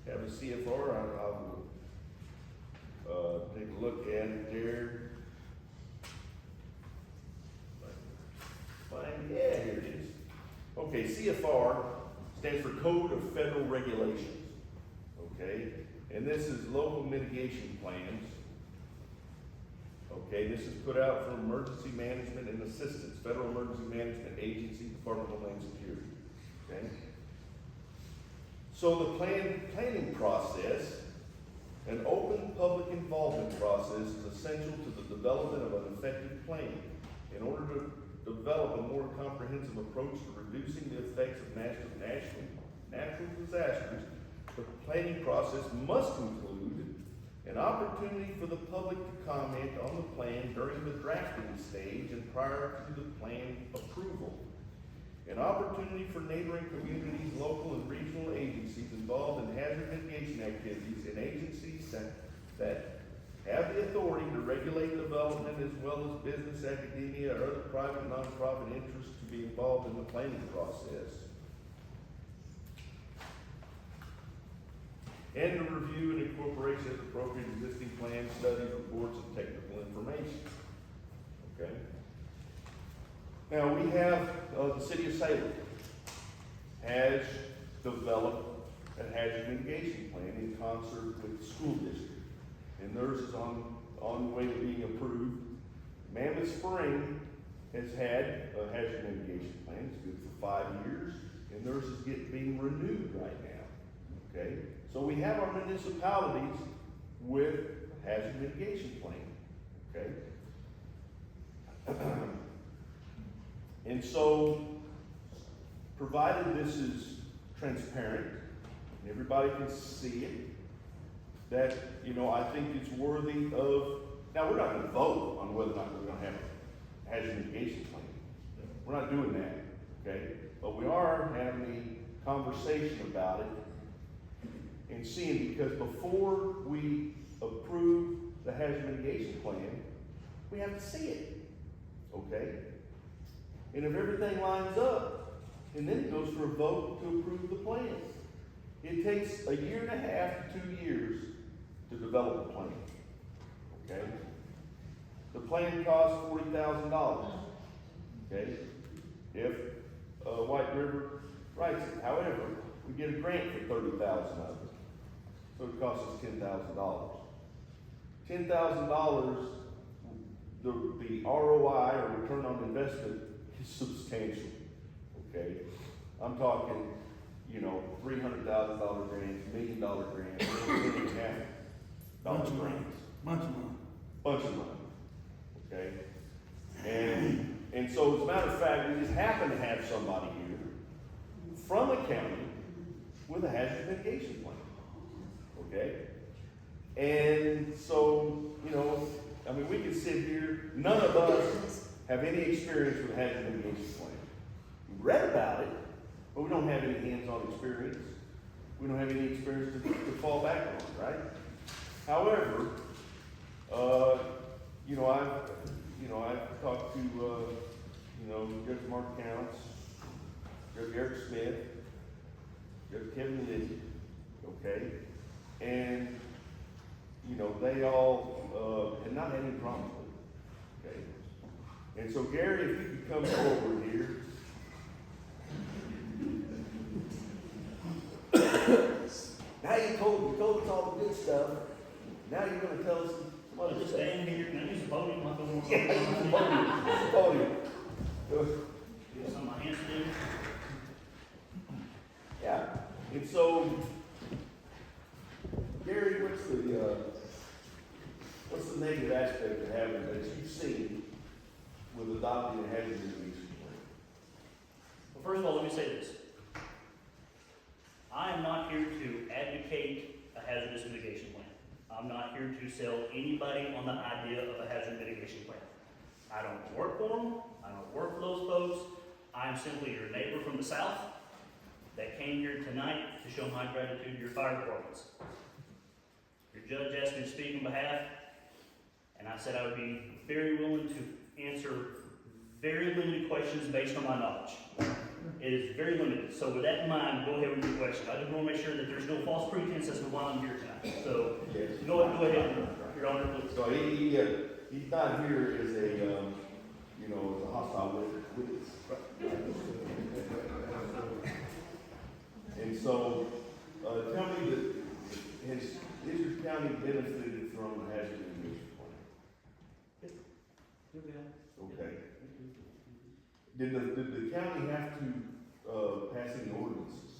have a CFR, I will take a look at it there. Fine, yeah, here it is. Okay, CFR stands for Code of Federal Regulations, okay? And this is local mitigation plans. Okay, this is put out from Emergency Management and Assistance, Federal Emergency Management Agency, Department of Homeland Security, okay? So the planning process, an open public involvement process, is essential to the development of an effective plan. In order to develop a more comprehensive approach to reducing the effects of natural disasters, the planning process must include an opportunity for the public to comment on the plan during the drafting stage and prior to the plan approval. An opportunity for neighboring communities, local and regional agencies involved in hazard mitigation activities, and agencies that have the authority to regulate development, as well as business, academia, or other private nonprofit interests to be involved in the planning process. And to review and incorporation as appropriate existing plans, studies, reports, and technical information. Okay? Now we have, the city of Salem has developed a hazard mitigation plan in concert with the school district. And theirs is on the way to being approved. Mammoth Spring has had a hazard mitigation plan, it's good for 5 years, and theirs is being renewed right now, okay? So we have our municipalities with hazard mitigation plan, okay? And so, provided this is transparent, and everybody can see it, that, you know, I think it's worthy of, now we're not gonna vote on whether or not we're gonna have a hazard mitigation plan. We're not doing that, okay? But we are having a conversation about it and seeing, because before we approve the hazard mitigation plan, we have to see it, okay? And if everything lines up, and then it goes for a vote to approve the plan. It takes 1.5 to 2 years to develop a plan, okay? The plan costs $40,000, okay? If White River writes it. However, we get a grant for $30,000 of it, so it costs us $10,000. $10,000, the ROI, or return on investment, is substantial, okay? I'm talking, $300,000 grants, $1 million grants, $1.5 million grants. Bunch of money. Bunch of money, okay? And so as a matter of fact, we just happen to have somebody here from a county with a hazard mitigation plan, okay? And so, we can sit here, none of us have any experience with a hazard mitigation plan. We read about it, but we don't have any hands-on experience. We don't have any experience to fall back on, right? However, I've talked to, Judge Mark Counts, Judge Eric Smith, Judge Kevin Lindsay, okay? And, they all, had not had any problems with it, okay? And so Gary, if you could come forward here. Now you told us all the good stuff. Now you're gonna tell us some I'll other just stuff. stand here, can I use the podium like I want to? Yeah, use the podium, use the podium. Give some of my hands to do. Yeah, and so, Gary, what's the negative aspect of having, that you've seen with adopting a hazard mitigation plan? Well, first of all, let me say this. I am not here to advocate a hazardous mitigation plan. I'm not here to sell anybody on the idea of a hazard mitigation plan. I don't work for them. I don't work for those folks. I am simply your neighbor from the south that came here tonight to show my gratitude to your fire departments. Your judge asked me to speak on behalf, and I said I would be very willing to answer very limited questions based on my knowledge. It is very limited. So with that in mind, go ahead with your question. I just want to make sure that there's no false pretense as to why I'm here tonight. So go ahead, Your Honor, please. So he's not here as a hostile witness. And so, tell me that, has your county benefited from a hazard mitigation plan? Okay. Did the county have to pass any ordinances?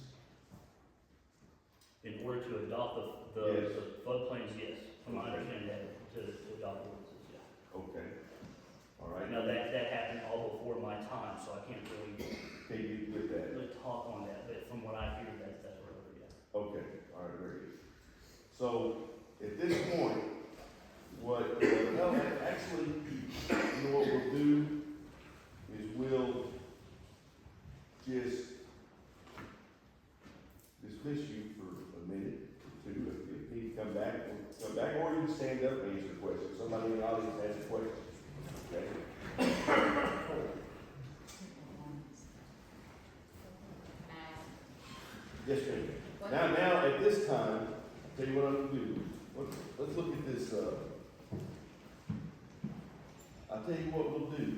In order to adopt Yes. the floodplains, yes. From my understanding, to adopt ordinances, yeah. Okay. All right. Now, that happened all before my time, so I can't really With that. talk on that, but from what I hear, that's where we're at. Okay, all right, very good. So, at this point, what we'll do is we'll just dismiss you for a minute or two. If you need to come back, or you can stand up and answer questions. Somebody in the audience has a question. Okay? Yes, ma'am. Now, at this time, tell you what I'm gonna do. Let's look at this, I'll tell you what we'll do.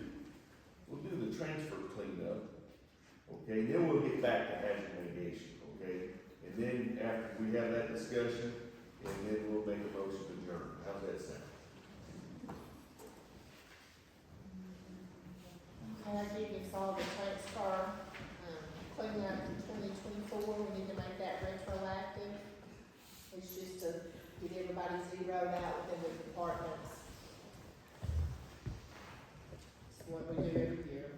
We'll do the transfer cleanup, okay? Then we'll get back to hazard mitigation, okay? And then after we have that discussion, and then we'll make a motion to adjourn. How's that sound? And I did give all the transfer, cleaning up in 2024, we need to make that retroactive. It's just to get everybody zeroed out within the departments. It's what we do every year.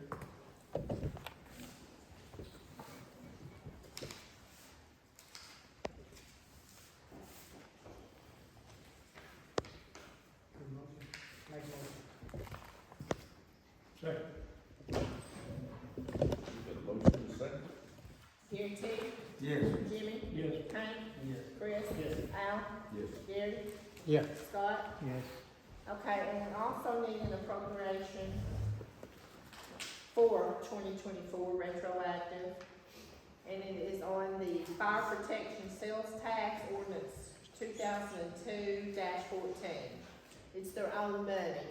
Make a motion. Second. We got a motion and a second? Gary T, Yes. Jimmy, Yes. Hank, Yes. Chris, Yes. Al, Yes. Gary, Yeah. Scott. Yes. Okay, and we also need an appropriation for 2024 retroactive. And it is on the fire protection sales tax ordinance 2002-14. It's their own money,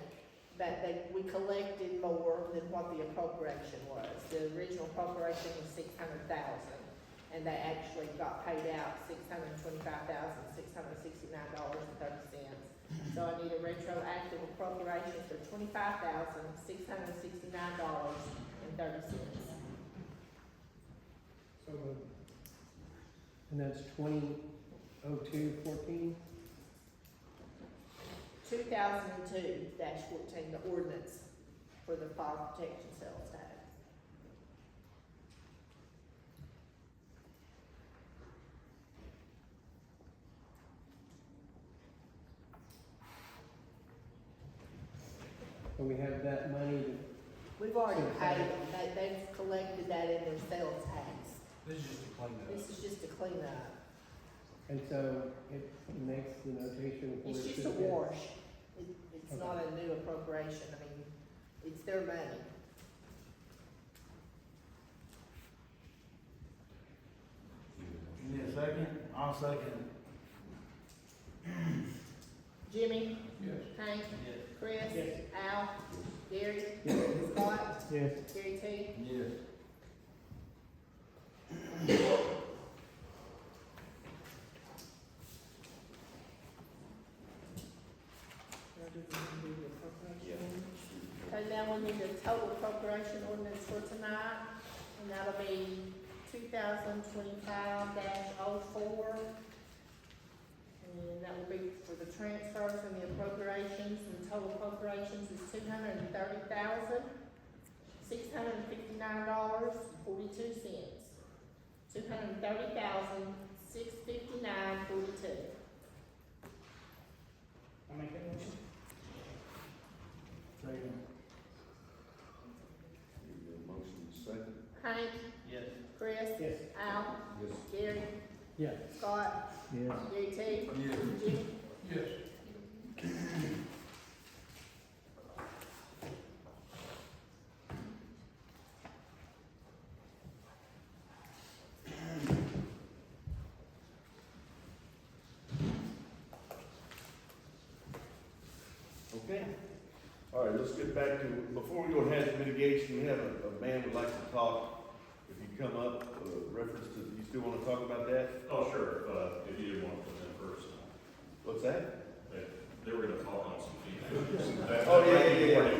but we collected more than what the appropriation was. The original appropriation was $600,000, and they actually got paid out $625,669.30. So I need a retroactive appropriation for $25,669.30. So moved. And that's 2002-14? 2002-14, the ordinance for the fire protection sales tax. And we have that money that We've already Sales paid tax. them, they've collected that in their sales tax. This is just to clean it up. This is just a cleanup. and so it makes the notation for It's it just to a be- wash. It's Okay. not a new appropriation, I mean, it's their money. You need a second? I'll second. Jimmy? Yes. Hank? Yes. Chris? Yes. Al? Gary? Yes. Scott? Yes. Gary T? Yes. Okay, now we need a total appropriation ordinance for tonight, and that'll be 2025-04. And that will be for the transfers and the appropriations, and total appropriations is $230,659.42. $230,659.42. I make that motion? Second. Motion second. Hank? Yes. Chris? Yes. Al? Yes. Gary? Yes. Scott? Yes. Gary T? Yes. Jimmy? Yes. Okay. All right, let's get back to, before we go to hazard mitigation, we have a man would like to talk. If you come up, reference to, you still wanna talk about that? Oh, sure, if you didn't want to put in first, What's that? they were gonna talk on some feedback. Oh,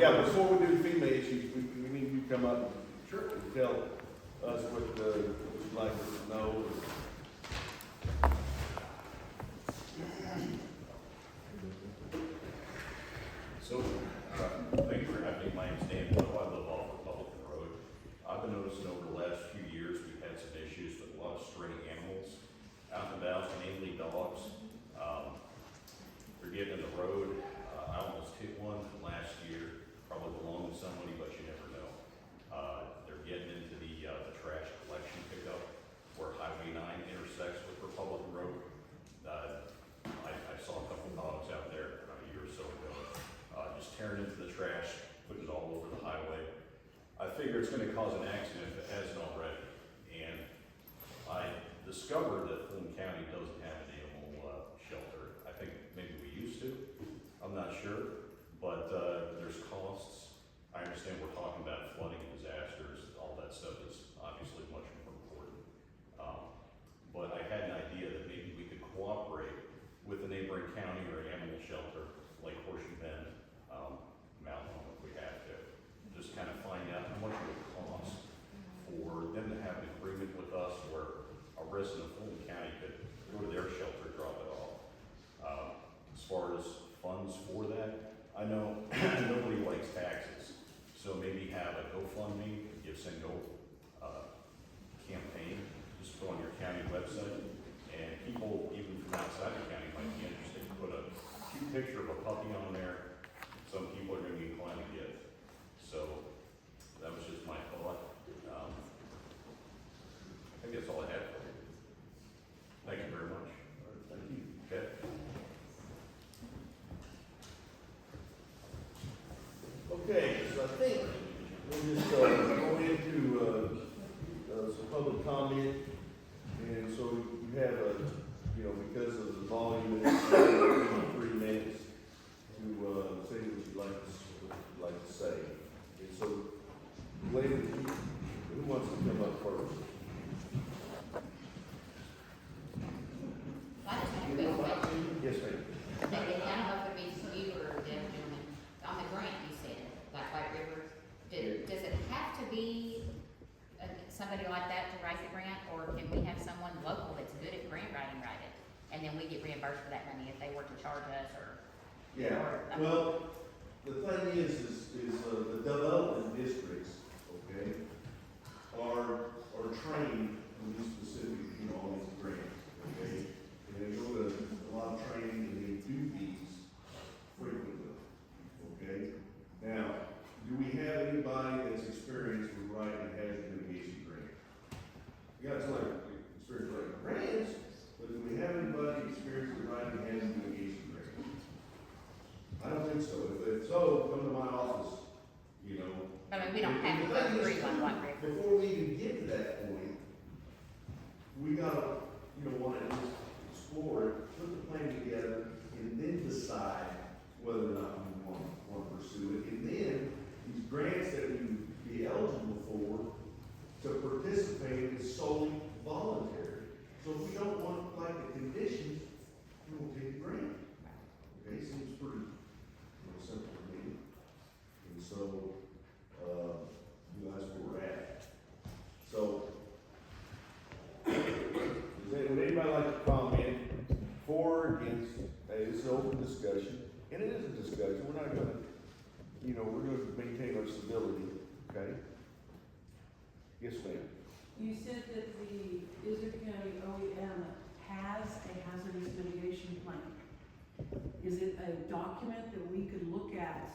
yeah, before we do the FEMA issues, we need you to come up Sure. and tell us what, you'd like us to know. So, thank you for having me, my name's Dan Blow, I live off Republican Road. I've been noticing over the last few years, we've had some issues with a lot of stray animals out and about, mainly dogs. They're getting in the road, I almost hit one last year, probably belonged to somebody, but you never know. They're getting into the trash collection pickup where Highway 9 intersects with Republican Road. I saw a couple dogs out there a year or so ago, just tearing into the trash, putting it all over the highway. I figure it's gonna cause an accident if it hasn't already. And I discovered that Fulton County doesn't have an animal shelter. I think maybe we used to, I'm not sure, but there's costs. I understand we're talking about flooding and disasters, all that stuff is obviously much more important. But I had an idea that maybe we could cooperate with the neighboring county or animal shelter, like Horseshoe Bend, Mountain Home if we have to. Just kind of find out how much it would cost for them to have an agreement with us where a resident of Fulton County could go to their shelter, drop it off. As far as funds for that, I know nobody likes taxes, so maybe have a GoFundMe, give Singo campaign, just go on your county website, and people even from outside the county might be interested. Put a cute picture of a puppy on there, some people are gonna be inclined to give. So, that was just my thought. I think that's all I had for you. Thank you very much. Thank you. Okay? Okay, so I think we'll just, go into, some public comment. And so you have because of the volume, it's 3 minutes to, say what you'd like to say. And so, ladies, who wants to come up first? I just have a quick question. Yes, ma'am. Maybe, I don't know if it means you or the gentleman, on the grant you said, like White River, does it have to be somebody like that to write the grant, or can we have someone local that's good at then we get reimbursed for that money if they were to charge us or. Yeah, well, the thing is the development districts, okay, are trained on these specific, on these grants, okay? And they go to a lot of training and they do these frequently, okay? Now, do we have anybody that's experienced with writing a hazard mitigation grant? You got to like experience writing grants, but do we have anybody experienced with writing a hazard mitigation grant? I don't think so. If so, come to my office, I mean, we don't have to go through one White River. Before we even get to that point, we gotta, wanna just explore it, put the plan together, and then decide whether or not we wanna pursue it. And then, these grants that we would be eligible for to participate is solely voluntary. So if we don't want, like, the conditions, we won't take the grant. Okay, seems pretty, simple to me. And so, that's where we're at. So, would anybody like to comment for or against? Hey, it's an open discussion, and it is a discussion. We're not gonna, we're gonna maintain our civility, okay? Yes, ma'am. You said that the Hazard County OEM has a hazardous mitigation plan. Is it a document that we could look at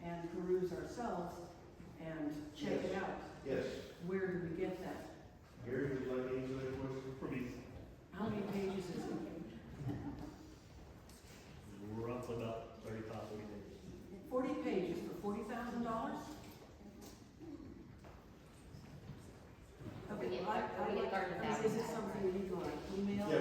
and peruse ourselves and check it out? Yes. Where do we get that? Gary, would you like to answer that question? For me, How many pages is it? roughly about 35, 40 days. 40 pages for $40,000? We get Is it $30,000. something you can like email? Yeah.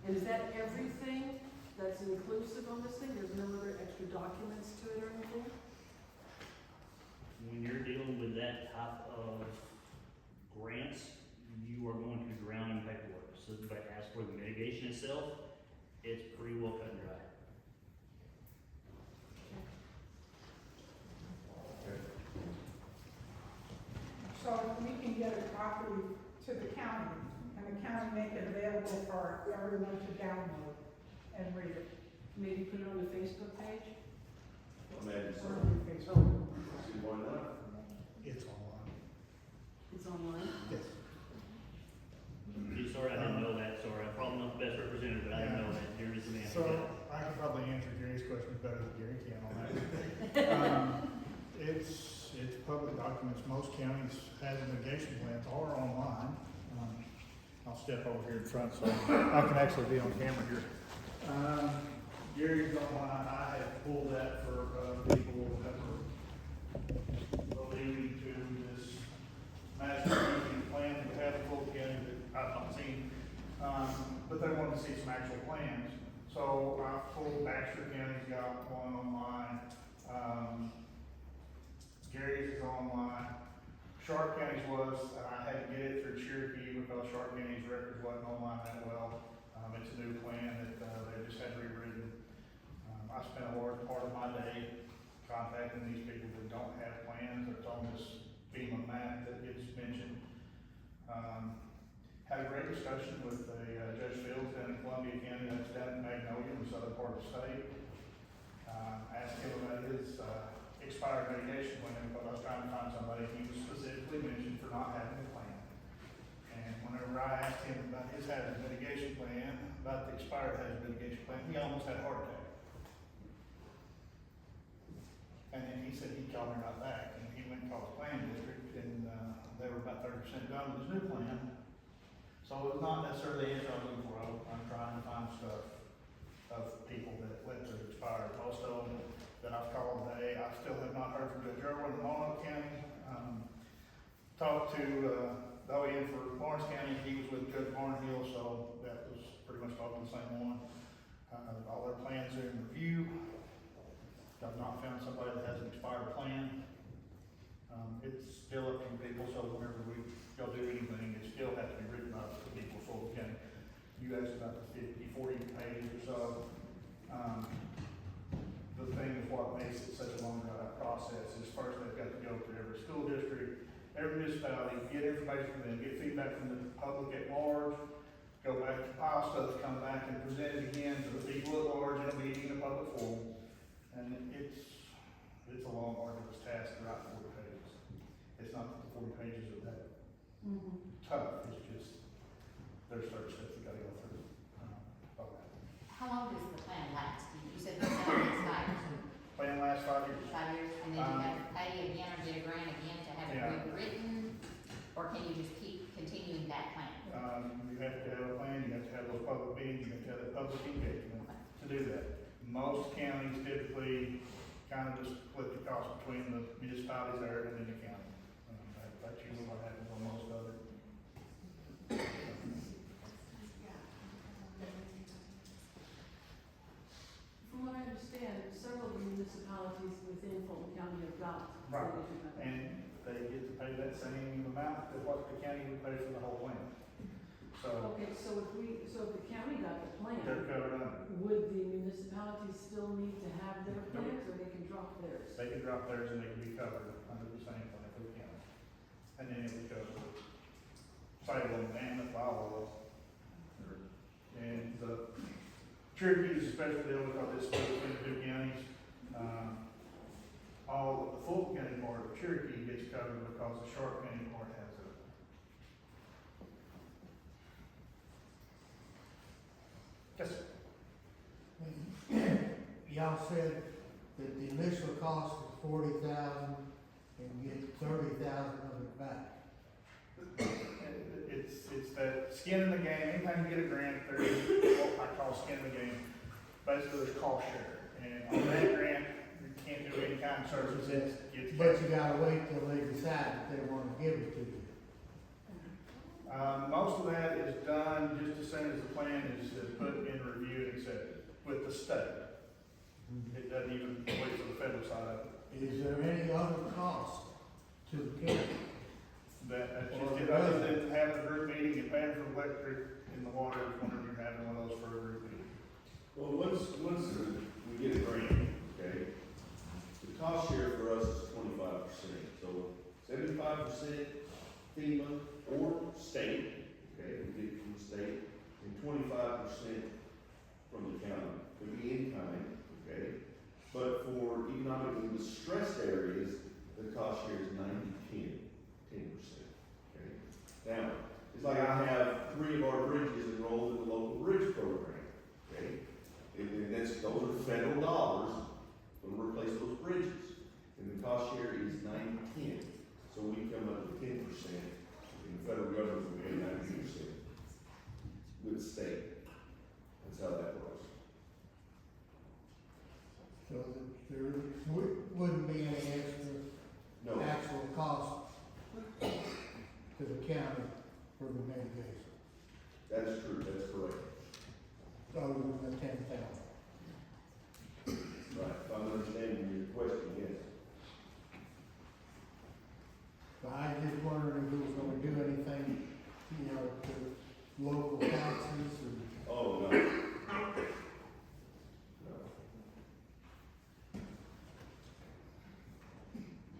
And is that everything that's inclusive on this thing? There's no other extra documents to it or anything? When you're dealing with that type of grants, you are going to drown in paperwork. So, but as for the mitigation itself, it's pretty well cut and dry. So we can get a copy to the county, and the county make it available for everyone to download and read it. Maybe put it on the Facebook page? Imagine Or so. on Facebook. See, why not? It's online. It's online? Yes. I'm sorry, I didn't know that, sorry. I'm probably not the best representative, but I didn't know that. There is an answer. So I can probably answer Gary's questions better than Gary can on that. It's public documents. Most counties' hazard mitigation plans are online. I'll step over here in front so I can actually be on camera here. Gary's online. I have pulled that for people that were alluding to this master mitigation plan that we have in Fulton County that I've not seen. But they wanted to see some actual plans. So I pulled Baxter County's got one online. Gary's is online. Sharp County's was, I had to get it through Cherokee because Sharp County's records wasn't online that well. It's a new plan that they just had rewritten. I spent a large part of my day contacting these people that don't have plans. It's on this FEMA map that gets mentioned. Had a great discussion with Judge Fields down in Columbia County, that's down in Magnolia, in the southern part of the state. Asked him about his expired mitigation plan because I was trying to find somebody he was specifically mentioned for not having a plan. And whenever I asked him about his hazard mitigation plan, about the expired hazard mitigation plan, he almost had a heart attack. And then he said he'd call me right back, and he went and called the planning district, and they were about 30% done with his new plan. So it's not necessarily the answer I'm looking for. I'm trying to find stuff of people that let their expired. Most of them that I've called today, I still have not heard from Judge Irwin in Walnut County. Talked to the OEM for Lawrence County, he was with Judge Barnhill, so that was pretty much talking the same one. All their plans are in review. I've not found somebody that has an expired plan. It's still up to people, so whenever y'all do anything, it still has to be written up to people, so we can, you asked about the 50, 40 pages or so. The thing is what makes it such a long process is first they've got to go through every school district, every municipality, get information from them, get feedback from the public at large, go back to file stuff, come back and present it again to the people at large in a meeting, in a public forum. And it's a long, arduous task to write 40 pages. It's not that the 40 pages are that tough, it's just, there's certain steps you gotta go through. Okay. How long does the plan last? You said the plan is 5 years. Plan lasts 5 years. 5 years, and then you have to pay again or get a grant again to have it Yeah. rewritten? Or can you just keep continuing that plan? You have to have a plan, you have to have those public meetings, you have to have that public engagement to do that. Most counties typically kind of just split the cost between the municipalities there and then the county. That's usually what happens on most of it. From what I understand, several of the municipalities within Fulton County have got. Right. subdivision plans. And they get to pay that same amount that what the county would pay for the whole plan. So Okay, so if the county got the plan, they're covered under. would the municipalities still need to have their plans, or they can drop theirs? They can drop theirs and they can be covered under the same plan for the county. And then it would cover Salem and the Fowler. And the Cherokee is a special deal because it's split between the two counties. All of the Fulton County part of Cherokee gets covered because the Sharp County part has a. Yes, sir. Y'all said that the initial cost was 40,000 and you get 30,000 of it back. It's that skin in the game. Anytime you get a grant, there's what I call skin in the game. Basically, there's cost share. And on that grant, you can't do any kind of services. But you gotta wait till they decide that they wanna give it to you. Most of that is done just as soon as the plan is put in review and accepted with the state. It doesn't even wait for the federal side of it. Is there any other cost to the county? That's just it, other than having a group meeting and paying for electric and the water whenever you're having one of those for a group meeting. Well, once we get a grant, okay, the cost share for us is 25%. So 75% FEMA or state, okay, we get it from the state, and 25% from the county. Could be in kind, okay? But for economically distressed areas, the cost share is 90-10, 10%, okay? Now, it's like I have 3 of our bridges enrolled in the local bridge program, okay? And those are federal dollars to replace those bridges. And the cost share is 90-10. So we come up with 10%, and the federal government will pay 90% with the state. That's how that works. So that there wouldn't be any extra No, actual cost to the county for the mitigation, that is true, that's correct. other than the 10,000. Right, if I'm understanding your question, yes. But I was just wondering if it was gonna do anything, you know, to local taxes or. Oh, no. No.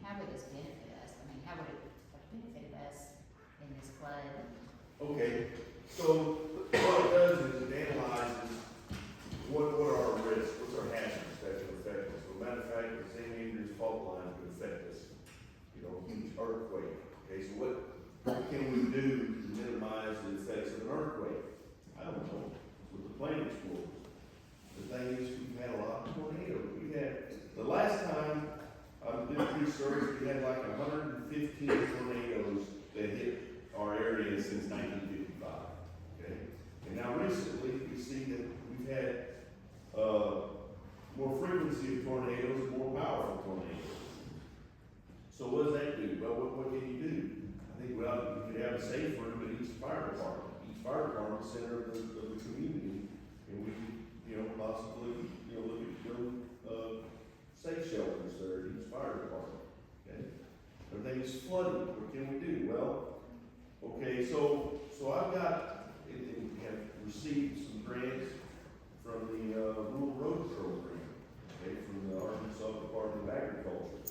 How would this benefit us? I mean, how would it have benefited us in this flood? Okay, so what it does is it analyzes what are our risks, what's our hazards that can affect us. So matter of fact, the St. Andrews fault line could affect us, you know, huge earthquake. Okay, so what can we do to minimize the effects of an earthquake? I don't know, with the plane explorers. The thing is, we've had a lot of tornadoes. We had, the last time I did research, we had like 115 tornadoes that hit our area since 1955, okay? And now recently, we see that we've had, more frequency of tornadoes, more powerful tornadoes. So what does that do? Well, what can you do? I think, well, you could have a safe room at each fire department. Each fire department is center of the community, and we could, you know, possibly, you know, look at building, safe shelters there at each fire department, okay? Everything is flooding, what can we do? Well, okay, so I've got, and have received some grants from the, Rural Road Program, okay, from the Arkansas Department of Agriculture.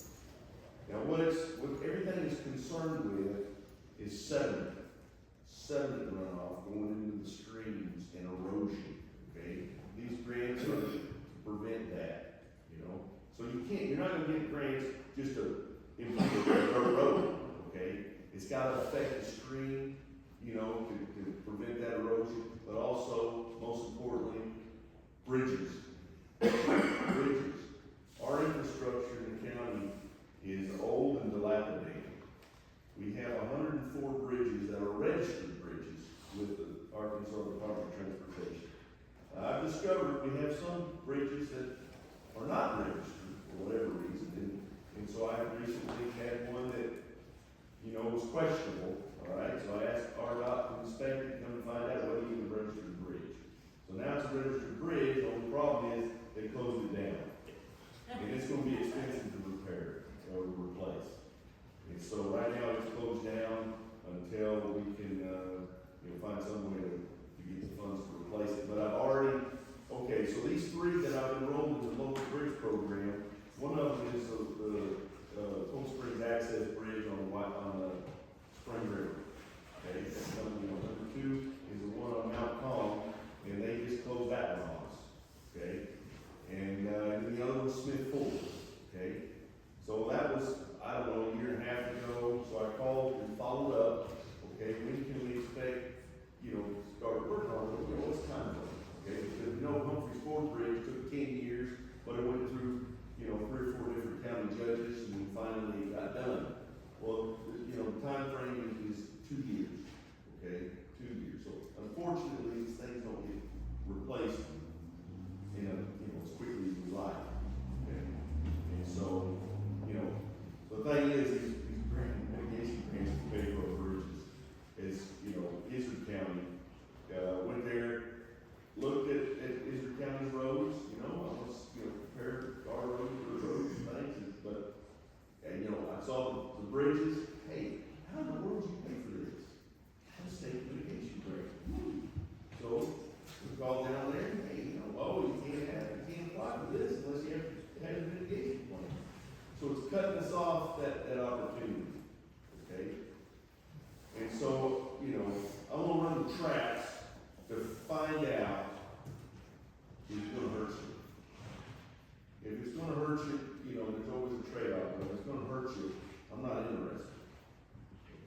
Now, what everything is concerned with is sediment runoff going into the stream can't, you're not gonna get grants just to improve a dirt road, okay? It's gotta affect the stream, you know, to prevent that erosion, but also, most importantly, bridges. Bridges. Our infrastructure in the county is old and dilapidated. We have 104 bridges that are registered bridges with the Arkansas Department of Transportation. I've discovered we have some bridges that are not registered for whatever reason, and so I recently had one that, you know, was questionable, all right? So I asked RDOT to inspect it, come and find out whether it was a registered bridge. So now it's a registered bridge, the only problem is they closed it down. And it's gonna be expensive to repair or replace. And so right now it's closed down until we can, you know, find some way to get the funds to replace it. But I've already, okay, so these three that I've enrolled in the local bridge program, one of them is the Cold Springs Access Bridge on the Spring River. Okay, that's number one. Number two is the one on Mount Kong, and they just closed that one on us. Okay, and then the other one's Smith Ford. Okay, so that was, I don't know, a year and a half ago. So I called and followed up. Okay, when can we expect, you know, start working on it? You know, what's time frame? Okay, because we know Humphrey's Ford Bridge took 10 years, but it went through, you know, 3 or 4 different county judges and finally got done. Well, you know, the time frame is 2 years. Okay, 2 years. So unfortunately, these things don't get replaced in a, you know, as quickly as we like. Okay, and so, you know, the thing is, these grant mitigation grants to pay for our bridges is, you know, Hazard County went there, looked at Hazard County roads, you know, I was, you know, prepared our roads for the roads and things, but, and, you know, I saw the bridges. Hey, how in the world do you pay for this? How to state mitigation grant. So we called down there, hey, you know, oh, you can't apply for this unless you have a mitigation plan. So it's cutting us off that opportunity. Okay? And so, you know, I'm gonna run the tracks to find out if it's gonna hurt you. If it's gonna hurt you, you know, there's always a trade-off, but if it's gonna hurt you, I'm not interested.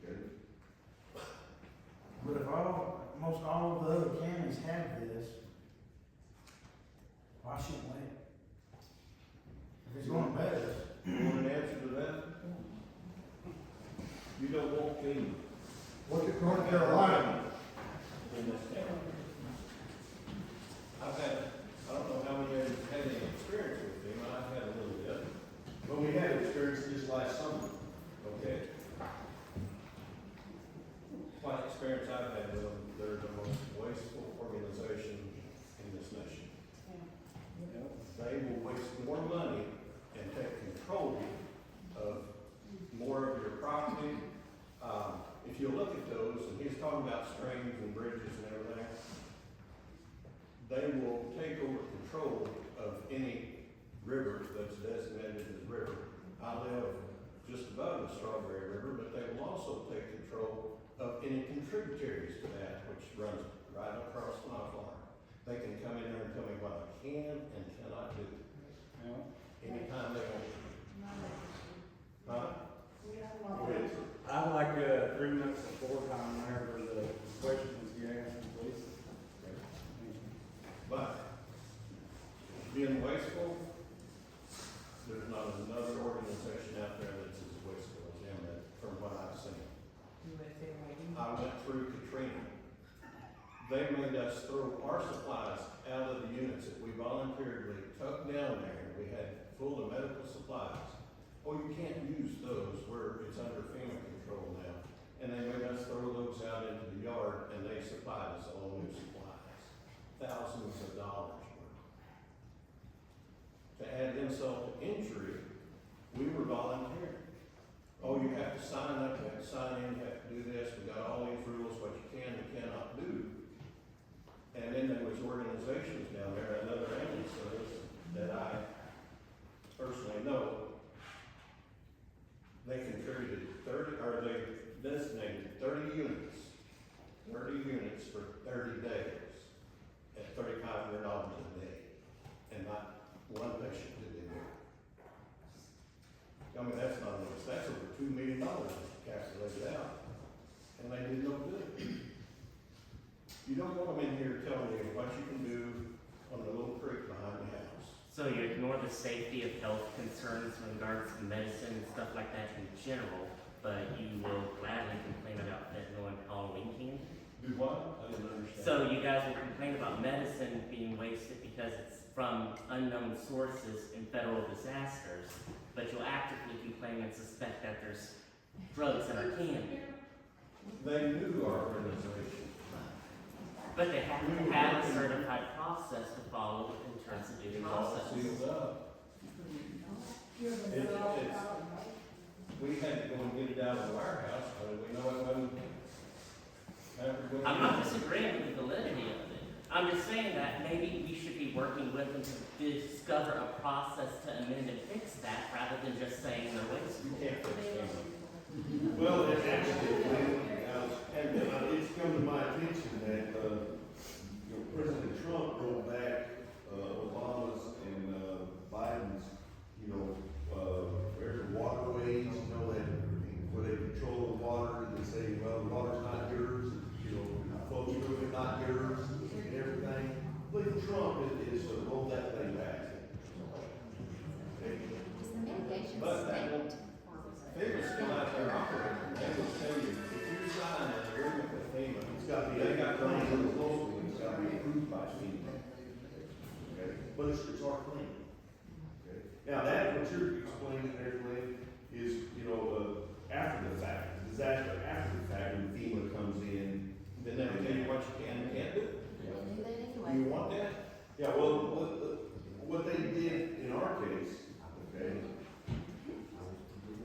Okay? But if most all of the other counties have this, why shouldn't we? If it's going better. You want an answer to that? You don't want FEMA. Look at North Carolina. In this town. I don't know how many of you have had any experience with FEMA, I've had a little bit. Well, we had experience just last summer. Okay. What experience I've had with them, they're the most wasteful organization in this nation. They will waste more money and take control of more of your property. If you look at those, and he's talking about streams and bridges and everything, they will take over control of any river that's designated as river. I live just above the Strawberry River, but they will also take control of any contributaries to that, which runs right across my farm. They can come in there and tell me what I can and cannot do. Anytime they want. Huh? Go ahead, sir. I'd like 3 minutes before time whenever the questions you ask, please. But, being wasteful, there's not another organization out there that's as wasteful as them, from what I've seen. I went through Katrina. They made us throw our supplies out of the units that we voluntarily took down there. We had full of medical supplies. Oh, you can't use those where it's under FEMA control now. And they made us throw those out into the yard, and they supplied us all new supplies. Thousands of dollars worth. To add insult to injury, we were volunteering. Oh, you have to sign up, you have to sign in, you have to do this, we got all these rules, what you can and cannot do. And then there was organizations down there, another ambulance service, that I personally know. They contributed they designated 30 units for 30 days at $3,500 a day, and not one patient did they do. ignore the safety of health concerns in regards to medicine and stuff like that in general, but you will gladly complain about fentanyl and Halloween candy. Do what? I didn't understand. So you guys will complain about medicine being wasted because it's from unknown sources in federal disasters, but you'll actively complain and suspect that there's drugs in our candy. They knew our organization. But they have to have a certified process to follow in terms of due It's all process. sealed up. We had to go and get it out of the warehouse, but we know it wasn't. I'm not disagreeing with the validity of it. I'm just saying that maybe we should be working with them to discover a process to amend and fix that rather than just saying they're wasteful. You can't fix them. Well, it actually, it's come to my attention that, President Trump rolled back, Obama's and, Biden's, there's waterways, that, where they control the water, they say, well, the water's not yours, folks, it's not yours, and everything. But Trump is rolled that thing back. But that won't, they will still out there operating, they will tell you, if you sign an agreement with FEMA, It's got to be, they got claims claims locally, it's got to be approved by FEMA. Okay, but it's our claim. Okay, now that, what you're explaining there, Glenn, is, after the fact, the disaster after the fact, when FEMA comes in. then they'll tell you what you can and can't do. Do that anyway. You want that? Yeah, well, what they did in our case, okay,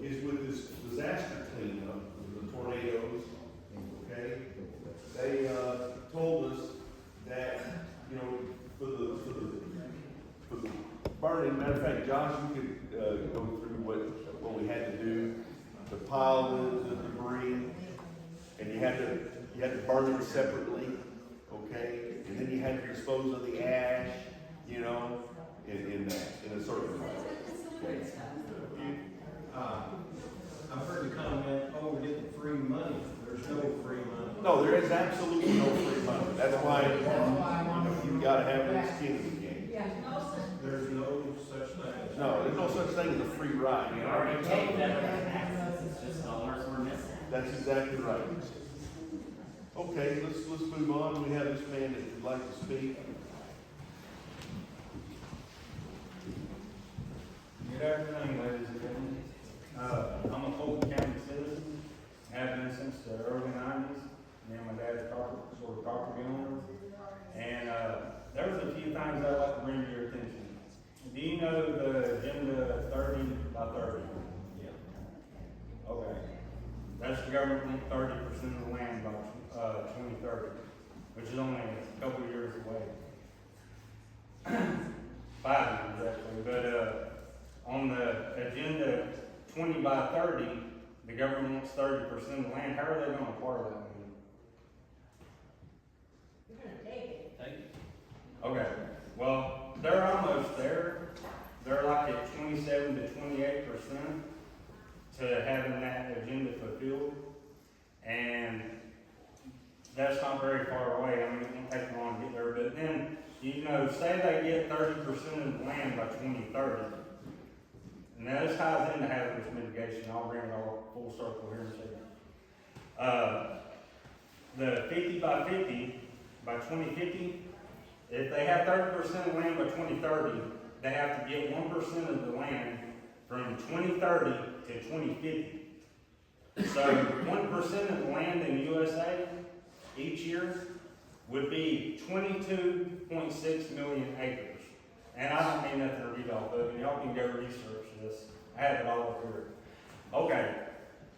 is with this disaster cleanup, with the tornadoes, okay, they, told us that, for the burning, matter of fact, Josh, you could, go through what we had to do to pile the debris, and you had to burn it separately, okay, and then you had to dispose of the ash, in a certain way. Okay. I've heard the comment, oh, we're getting free money. There's no free money. No, there is absolutely no free money. That's why, you've gotta have this skin in the game. There's no such thing. No, there's no such thing as a free ride. We already paid them taxes, it's just dollars we're missing. That's exactly right. Okay, let's move on. We have this man that would like to speak. Good afternoon, ladies and gentlemen. I'm a Fulton County citizen, have been since the early 90s. Me and my dad's property owners. And there was a few things I'd like to bring to your attention. Do you know the agenda 30 by 30? Yeah. Okay. That's the government want 30% of the land by 2030, which is only a couple of years away. 5 years actually, but on the agenda 20 by 30, the government wants 30% of the land. How are they gonna acquire that land? You're gonna take it. Take it. Okay, well, they're almost there. They're like at 27 to 28% to having that agenda fulfilled. And that's not very far away. I mean, it won't take them long to get there, but then, say they get 30% of the land by 2030. And this ties into hazardous mitigation. I'll bring it all full circle here in a second. The 50 by 50 by 2050, if they have 30% of the land by 2030, they have to get 1% of the land from 2030 to 2050. So 1% of the land in the USA each year would be 22.6 million acres. And I don't mean nothing to read off of it. Y'all can go research this. I have it all up here. Okay,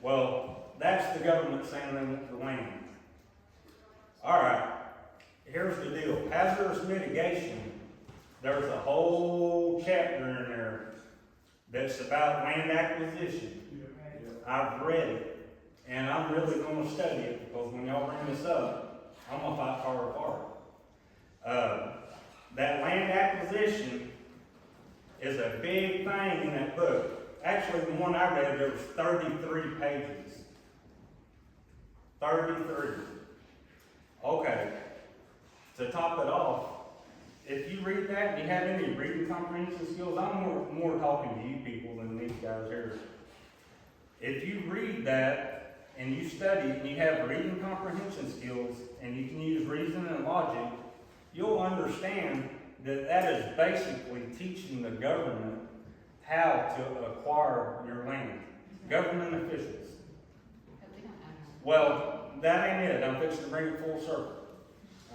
well, that's the government saying they want the land. All right, here's the deal. Hazardous mitigation, there's a whole chapter in there that's about land acquisition. I've read it, and I'm really going to study it because when y'all bring this up, I'm going to fight far apart. That land acquisition is a big thing in that book. Actually, the one I read, there was 33 pages. 33. Okay, to top it off, if you read that and you have any reading comprehension skills, I'm more talking to you people than these guys here. If you read that and you study and you have reading comprehension skills and you can use reason and logic, you'll understand that that is basically teaching the government how to acquire your land. Government officials. Well, that ain't it. I'm fixing to bring it full circle.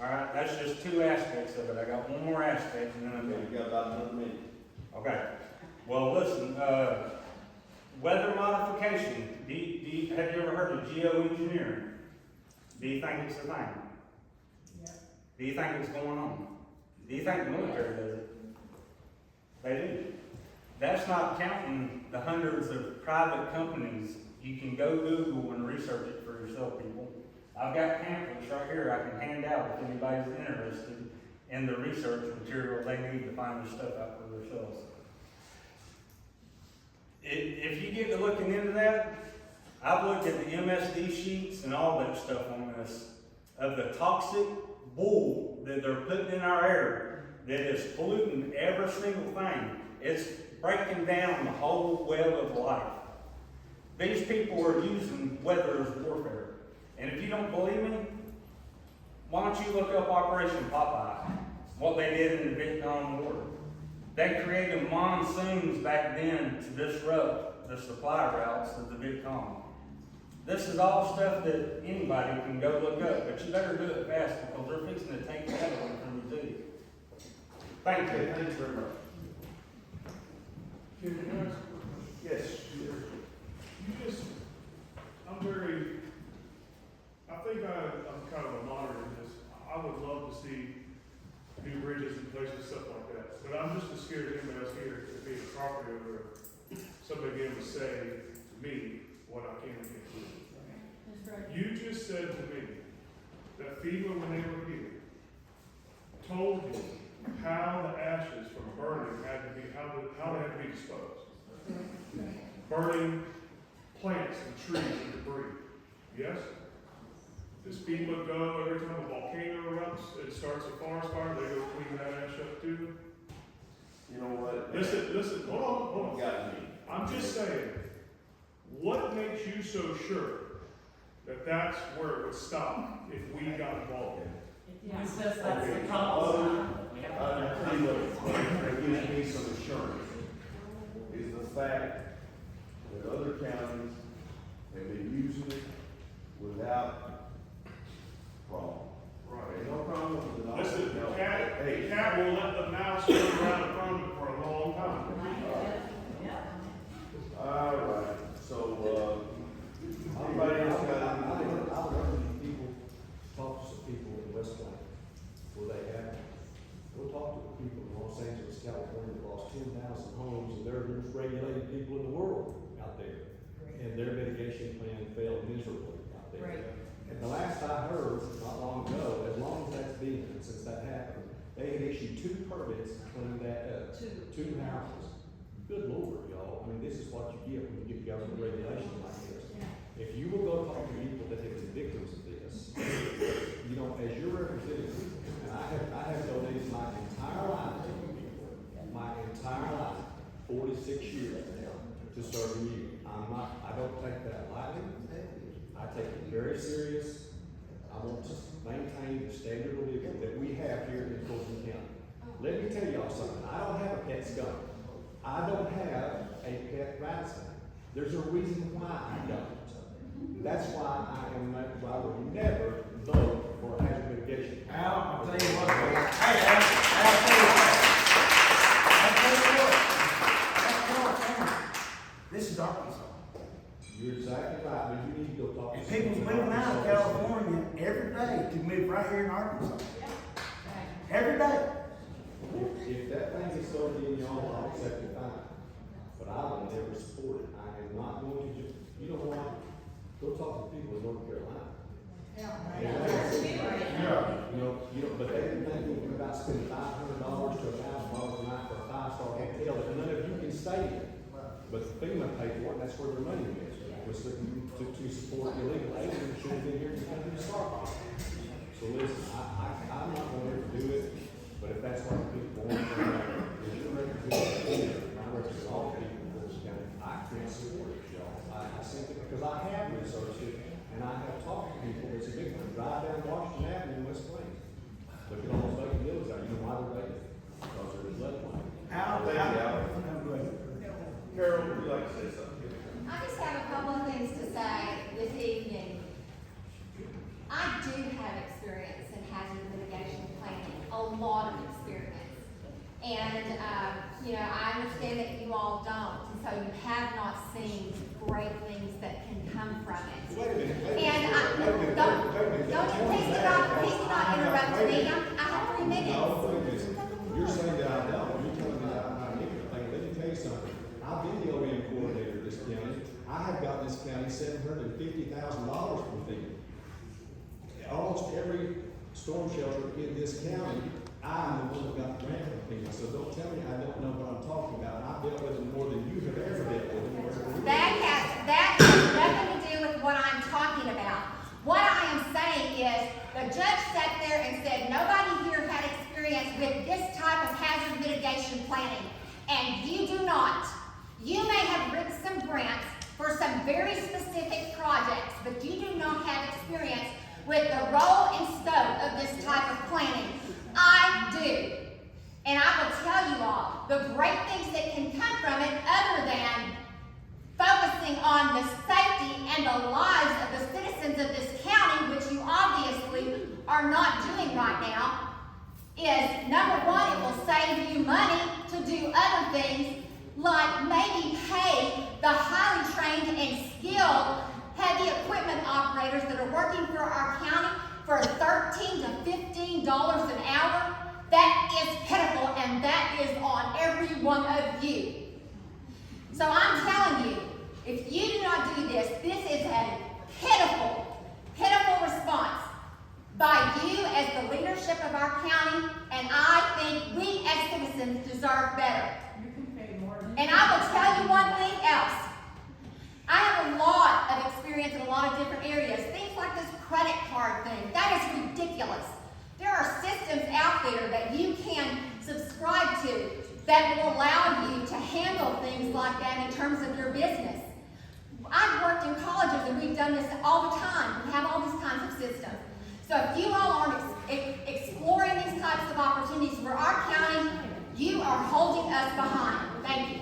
Alright, that's just two aspects of it. I got one more aspect and then I'm Okay, you got about another minute. Okay. Well, listen, weather modification. Have you ever heard of geoengineering? Do you think it's a thing? Yeah. Do you think it's going on? Do you think the military does it? They do. That's not counting the hundreds of private companies. You can go Google and research it for yourself, people. I've got pamphlets right here I can hand out if anybody's interested in the research material they need to find this stuff out for themselves. If you get to looking into that, I've looked at the MSD sheets and all that stuff on this, of the toxic bull that they're putting in our air that is polluting every single thing. It's breaking down the whole web of life. These people are using weather as warfare. And if you don't believe me, why don't you look up Operation Popeye, what they did in the Vietnam War. They created monsoons back then to disrupt the supply routes of the Viet Cong. This is all stuff that anybody can go look up, but you better do it fast because they're fixing to take that away from you too. Thank you. Okay, thanks very much. Can I ask? Yes. I think I'm kind of a moderate in this. I would love to see new bridges and places, stuff like that. But I'm just as scared as anybody else here to be a property owner, somebody being able to say to me what I can and can't do. That's right. You just said to me that FEMA, when they were here, told you how the ashes from burning had to be, how they had to be disposed. Burning plants and trees and debris. Yes? Does FEMA go every time a volcano erupts, it starts a forest fire, they go clean that ash up too? You know what? Listen, hold on. You got me. I'm just saying, what makes you so sure that that's where it would stop if we got involved? Yeah, that's the problem. I'll tell you what gives me some assurance is the fact that other counties have been using it without problem. Right. There's no problem with it. Listen, No. the cat Hey. will let the mouse run around in front of it for a long time. All right, so, anybody else got anything? I would urge people, talk to some people in West Plains where they have, go talk to the people in Los Angeles, California, that lost 10,000 homes, and they're the most regulated people in the world out there. And their mitigation plan failed miserably out there. Right. And the last I heard, not long ago, as long as that's been, since that happened, they had issued 2 permits to clean that up. 2 houses. Good Lord, y'all. I mean, this is what you get when you get government regulation like this. If you will go talk to people that have been victims of this, you know, as your representative, and I have donated my entire life, 46 years now, to serving you. I don't take that lightly. I take it very serious. I want to maintain the standard of living that we have here in Fulton County. Let me tell y'all something. I don't have a pet skunk. I don't have a pet rattlesnake. There's a reason why I don't. That's why I would never vote for hazard mitigation. Al, I'll tell you what. Hey, Al, I'll tell you what. This is Arkansas. You're exactly right, but you need to go talk to And someone. people's moving out of California every day to move right here in Arkansas. Every day. If that thing is so in y'all, I'll accept it fine. But I will never support it. I am not going to just, you know what? Go talk to people in North Carolina. But they didn't think anything about spending $500 to $1,000 a night for a 5-star hotel that none of you can stay in. But FEMA paid for it, and that's where their money was to support illegal aliens who should have been here to come to the start. So listen, I'm not going to ever do it. But if that's what people want to know, if you're representing, and I represent all people in this county, I can't support it, y'all. I simply, because I have researched it, and I have talked to people, it's a big one, drive down Washington Avenue in West Plains. Look at all those vacant buildings out, you know why they're vacant? Because there is floodplain. Carol, would you like to say something? I just have a couple of things to say this evening. I do have experience in hazard mitigation planning, a lot of experience. And, I understand that you all don't, and so you have not seen great things that can come from it. Wait a minute. And please do not interrupt me. I have 3 minutes. No, wait a minute. You're saying that I don't, you're telling me that I'm not ignorant. Like, let me tell you something. I've been the OEM coordinator of this county. I have gotten this county $750,000 from FEMA. Almost every storm shelter in this county, I'm the one that got the grant from FEMA. So don't tell me I don't know what I'm talking about. I've dealt with them more than you have ever dealt with them. That has nothing to do with what I'm talking about. What I am saying is, the judge sat there and said, nobody here had experience with this type of hazard mitigation planning, and you do not. You may have written some grants for some very specific projects, but you do not have experience with the role and scope of this type of planning. I do. And I will tell you all the great things that can come from it, other than focusing on the safety and the lives of the citizens of this county, which you obviously are not doing right now, is number one, it will save you money to do other things, like maybe pay the highly trained and skilled heavy equipment operators that are working for our county for $13 to $15 an hour. That is pitiful, and that is on every one of you. So I'm telling you, if you do not do this, this is a pitiful, pitiful response by you as the leadership of our county, and I think we as citizens deserve better. You can pay more. And I will tell you one thing else. I have a lot of experience in a lot of different areas. Things like this credit card thing, that is ridiculous. There are systems out there that you can subscribe to that will allow you to handle things like that in terms of your business. I've worked in colleges and we've done this all the time. We have all these kinds of systems. So if you all aren't exploring these types of opportunities for our county, you are holding us behind. Thank you.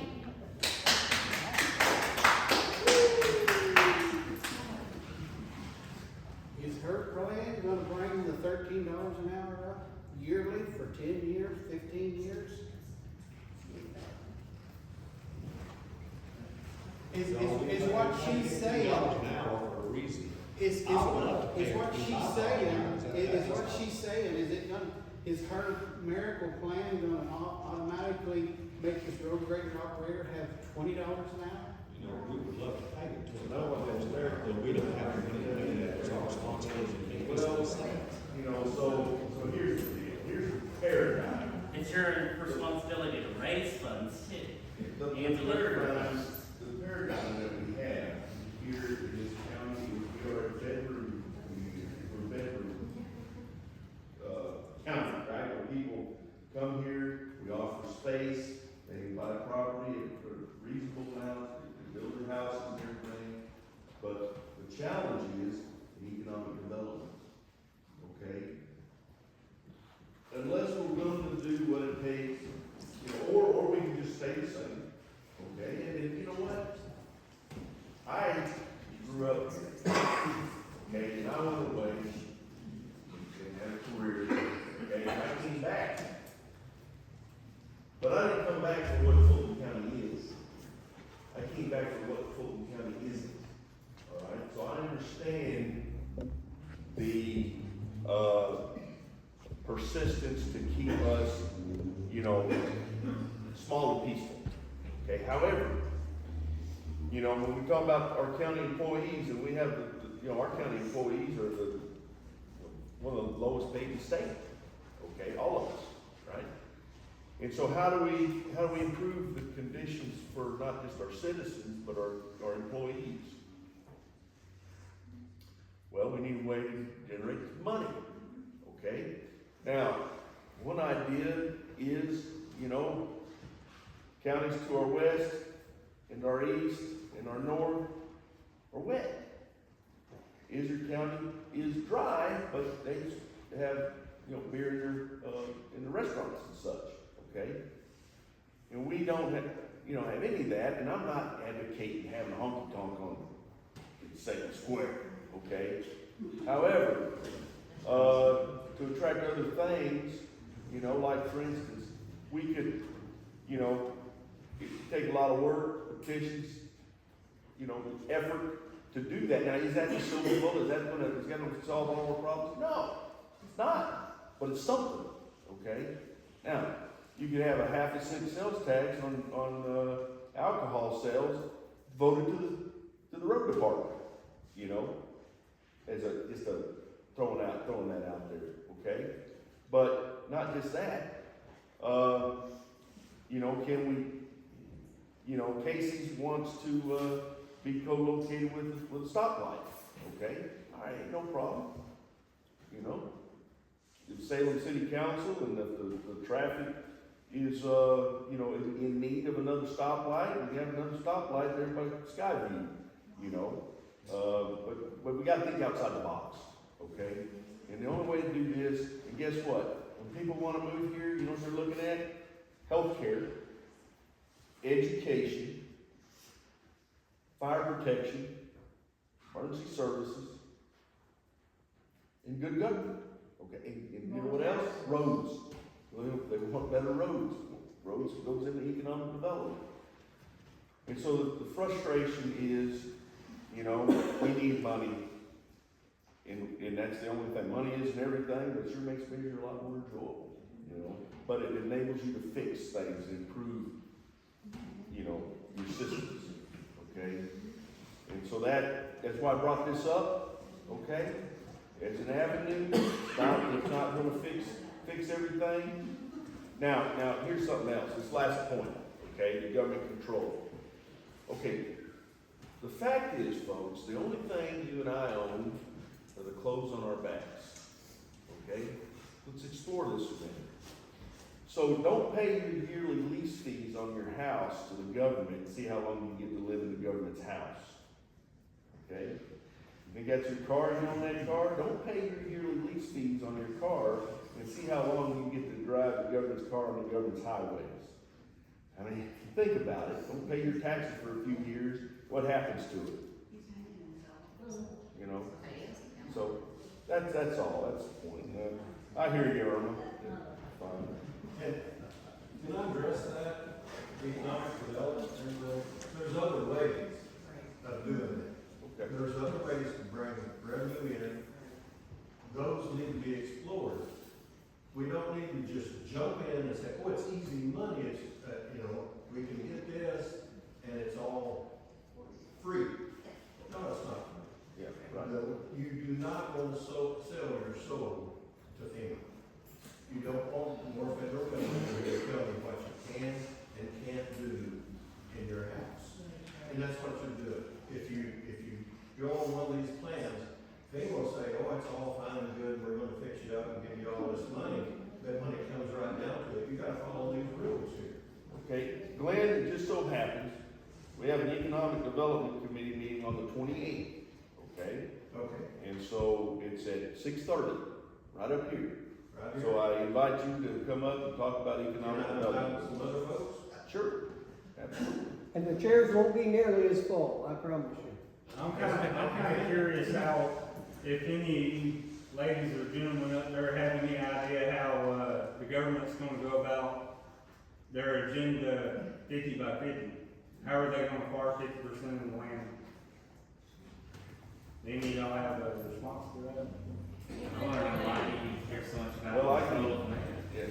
Is her plan gonna bring the $13 an hour up yearly for 10 years, 15 years? Is what she's saying, is what she's saying, is her miracle plan gonna automatically make this road grader operator have $20 an hour? You know, we would love to pay them to know what goes there, but we don't have any money that is our responsibility. Well, so here's the deal, here's the paradigm. It's your responsibility to raise funds too. The paradigm that we have here in this county, we are a bedroom community, we're a bedroom county, right? Where people come here, we offer space, they buy property at a reasonable amount, they build their houses and everything. But the challenge is economic development, okay? Unless we're willing to do what it takes, or we can just stay the same, okay? And you know what? I grew up here, okay, and I went away and had a career, okay, and I came back. But I didn't come back for what Fulton County is. I came back for what Fulton County isn't, all right? So I understand the persistence to keep us, small and peaceful, okay? However, when we talk about our county employees, and we have our county employees are one of the lowest paid in the state, okay, all of us, right? And so how do we improve the conditions for not just our citizens, but our employees? Well, we need a way to generate money, okay? Now, one idea is, counties to our west and our east and our north are wet. Izard County is dry, but they have, beer in the restaurants and such, okay? And we don't have, have any of that, and I'm not advocating having a honky tonk on Second Square, okay? However, to attract other things, like for instance, we could, it take a lot of work, petitions, effort to do that. Now, is that the silver bullet? Is that gonna solve all our problems? No, it's not, but it's something, okay? Now, you could have a 1/2 cent sales tax on alcohol sales voted to the road department, as just throwing that out there, okay? But not just that, can we, Casey's wants to be co-located with a stoplight, okay? All right, no problem, If Salem City Council and the traffic is, in need of another stoplight, we have another stoplight there by Skyview, but we gotta think outside the box, okay? And the only way to do this, and guess what? When people wanna move here, you know what they're looking at? Healthcare, education, fire protection, emergency services, and good government, okay? And you know what else? Roads. They want better roads. Roads goes into economic development. And so the frustration is, we need money. And that's the only thing. Money isn't everything, but it sure makes things a lot more enjoyable, But it enables you to fix things and improve, your systems, okay? And so that's why I brought this up, okay? It's an avenue. It's not gonna fix everything. Now, here's something else. This last point, okay, the government control. Okay, the fact is, folks, the only thing you and I own are the clothes on our backs, okay? Let's explore this a minute. So don't pay your yearly lease fees on your house to the government and see how long you get to live in the government's house, okay? You got your car, you own that car, don't pay your yearly lease fees on your car and see how long you get to drive the government's car on the government's highways. I mean, think about it. Don't pay your taxes for a few years. What happens to it? So that's all. That's the point. I hear you, Irma. Fine. Can I address that? Economic development, there's other ways of doing that. Okay. There's other ways to bring revenue in. Those need to be explored. We don't need to just jump in and say, oh, it's easy money, it's, we can get this, and it's all free. No, it's not. Yeah, right. You do not want to sell your soul to FEMA. You don't want more federal government to tell you what you can and can't do in your house. And that's what you do. If you go on one of these plans, they will say, oh, it's all fine and good, we're gonna fix you up and give you all this money. But when it comes right down to it, you gotta follow these rules here. Okay, Glenn, it just so happens, we have an economic development committee meeting on the 28th, okay? Okay. And so it's at 6:30, right up here. Right here. So I invite you to come up and talk about economic Can I invite development. some other folks? Sure, absolutely. And the chairs won't be nearly as full, I promise you. I'm kind of curious how, if any ladies or gentlemen up there have any idea how, the government's gonna go about their agenda 50 by 50. How are they gonna acquire 50% of the land? Do any of y'all have a response to that? I wanna know why you care so much about Well, I control can, of land. yeah,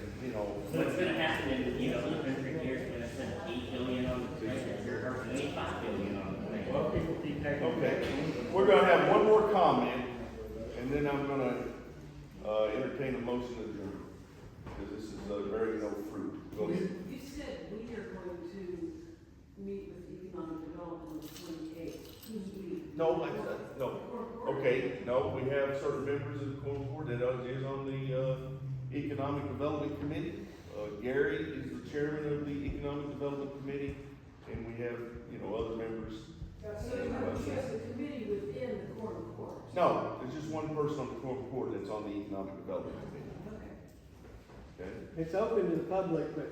So it's gonna happen in, 3 years, we're gonna spend $8 billion on the plan, or $25 billion on the plan. Well, people keep taking. okay. We're gonna have one more comment, and then I'm gonna, entertain a motion to adjourn, because this is, very no fruit. Go ahead. You said we are going to meet with economic development on the 28th. Who's we? No, no. Okay, no, we have certain members of the Quorum Court that is on the, Economic Development Committee. Gary is the chairman of the Economic Development Committee, and we have, other members. So you have just a committee within the Quorum Court? No, there's just one person on the Quorum Court that's on the Economic Development Committee. Okay? It's open to the public, but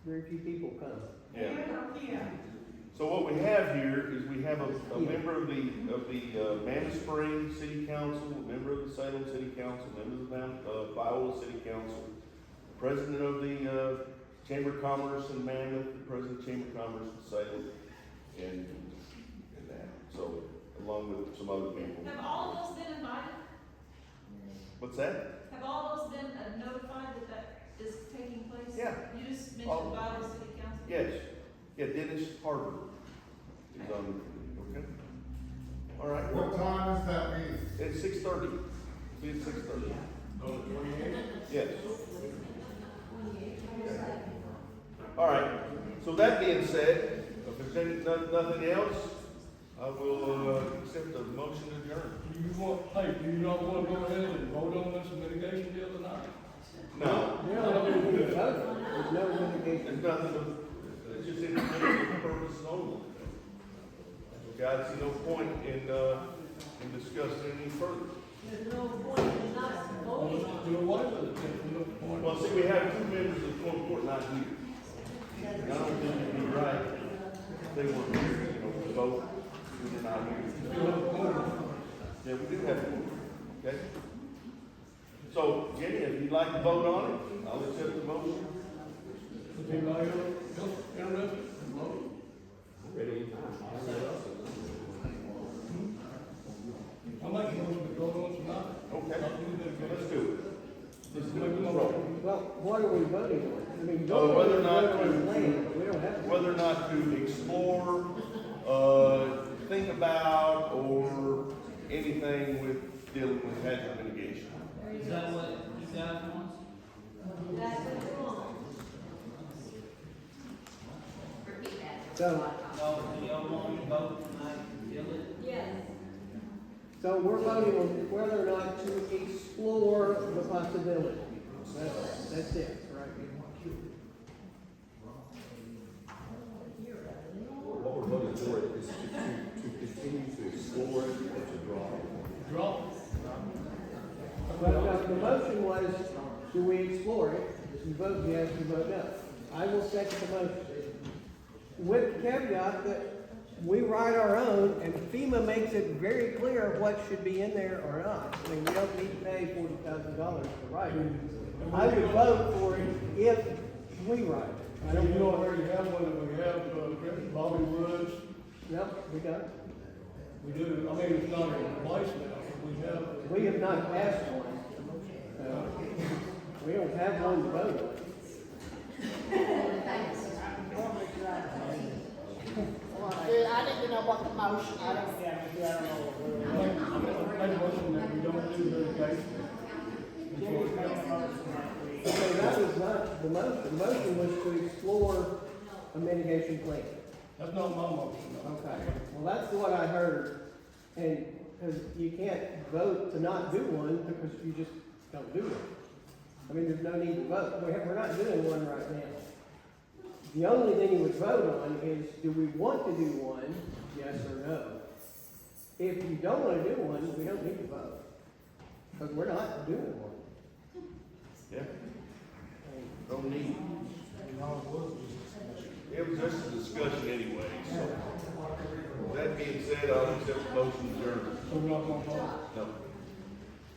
very few people come. Yeah. Yeah. So what we have here is we have a member of the Mammoth Spring City Council, a member of the Salem City Council, a member of the Viola City Council, president of the Chamber of Commerce in Mammoth, the president of Chamber of Commerce in Salem, and that. So along with some other people. Have all of those been invited? What's that? Have all those been notified that is taking place? Yeah. You just mentioned All- Viola City Council? Yes. Yeah, Dennis Harvard is on, okay? All right. What time is that meeting? It's 6:30. Be at 6:30. Yes. All right. So that being said, if there's nothing else, I will accept the motion to adjourn. Do you not want to go ahead and vote on this mitigation deal tonight? No. There's no mitigation. There's nothing, it's just informational purposes only. Okay, I see no point in discussing any further. There's no point in not voting. Do away with it, there's no point. Well, see, we have two members of the Quorum Court not here. And I don't think it'd be right if they weren't here, we vote when they're not here. Yeah, we do have one, okay? So, Jenny, if you'd like to vote on it, I'll accept the motion. Anybody else interested? Vote. Ready anytime. I make a motion to go on tonight. Okay, let's do it. Let's do it. Let's roll. Well, what are we voting on? I mean, Whether or not vote on land, but we don't have to. Whether or not to explore, think about, or anything with dealing with hazard mitigation. Is that what you guys want? That's what you want. Repeat that. So, Do y'all want to vote tonight, deal it? Yes. so we're voting on whether or not to explore the possibility. That's it, right? What we're voting for is to continue to explore it or to draw it. Draw. But the motion was, do we explore it? You vote yes, you vote no. I will second the motion. With the caveat that we write our own, and FEMA makes it very clear what should be in there or not. I mean, we don't need to pay $40,000 to write it. I would vote for it if we write it. I don't You know. already have one that we have, Bobby Woods. Nope, we don't. We do, I mean, it's not in place now, but we have. We have not passed one. We don't have one to vote on. I need to know what the motion is. Make a motion that we don't do litigation. So that was not the motion. The motion was to explore a mitigation plan. That's not my motion. No. Okay, well, that's what I heard. And, because you can't vote to not do one because you just don't do it. I mean, there's no need to vote. We're not doing one right now. The only thing you would vote on is, do we want to do one, yes or no? If you don't want to do one, we don't need to vote. Because we're not doing one. Yeah. No need. It was just a discussion anyway, so. With that being said, I'll accept the motion to adjourn. So we're not gonna vote? No.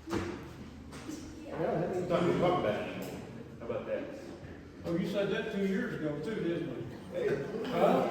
Well, that means- It's not gonna talk about it anymore. How about that? Oh, you said that 2 years ago too, didn't you? Hey. Huh?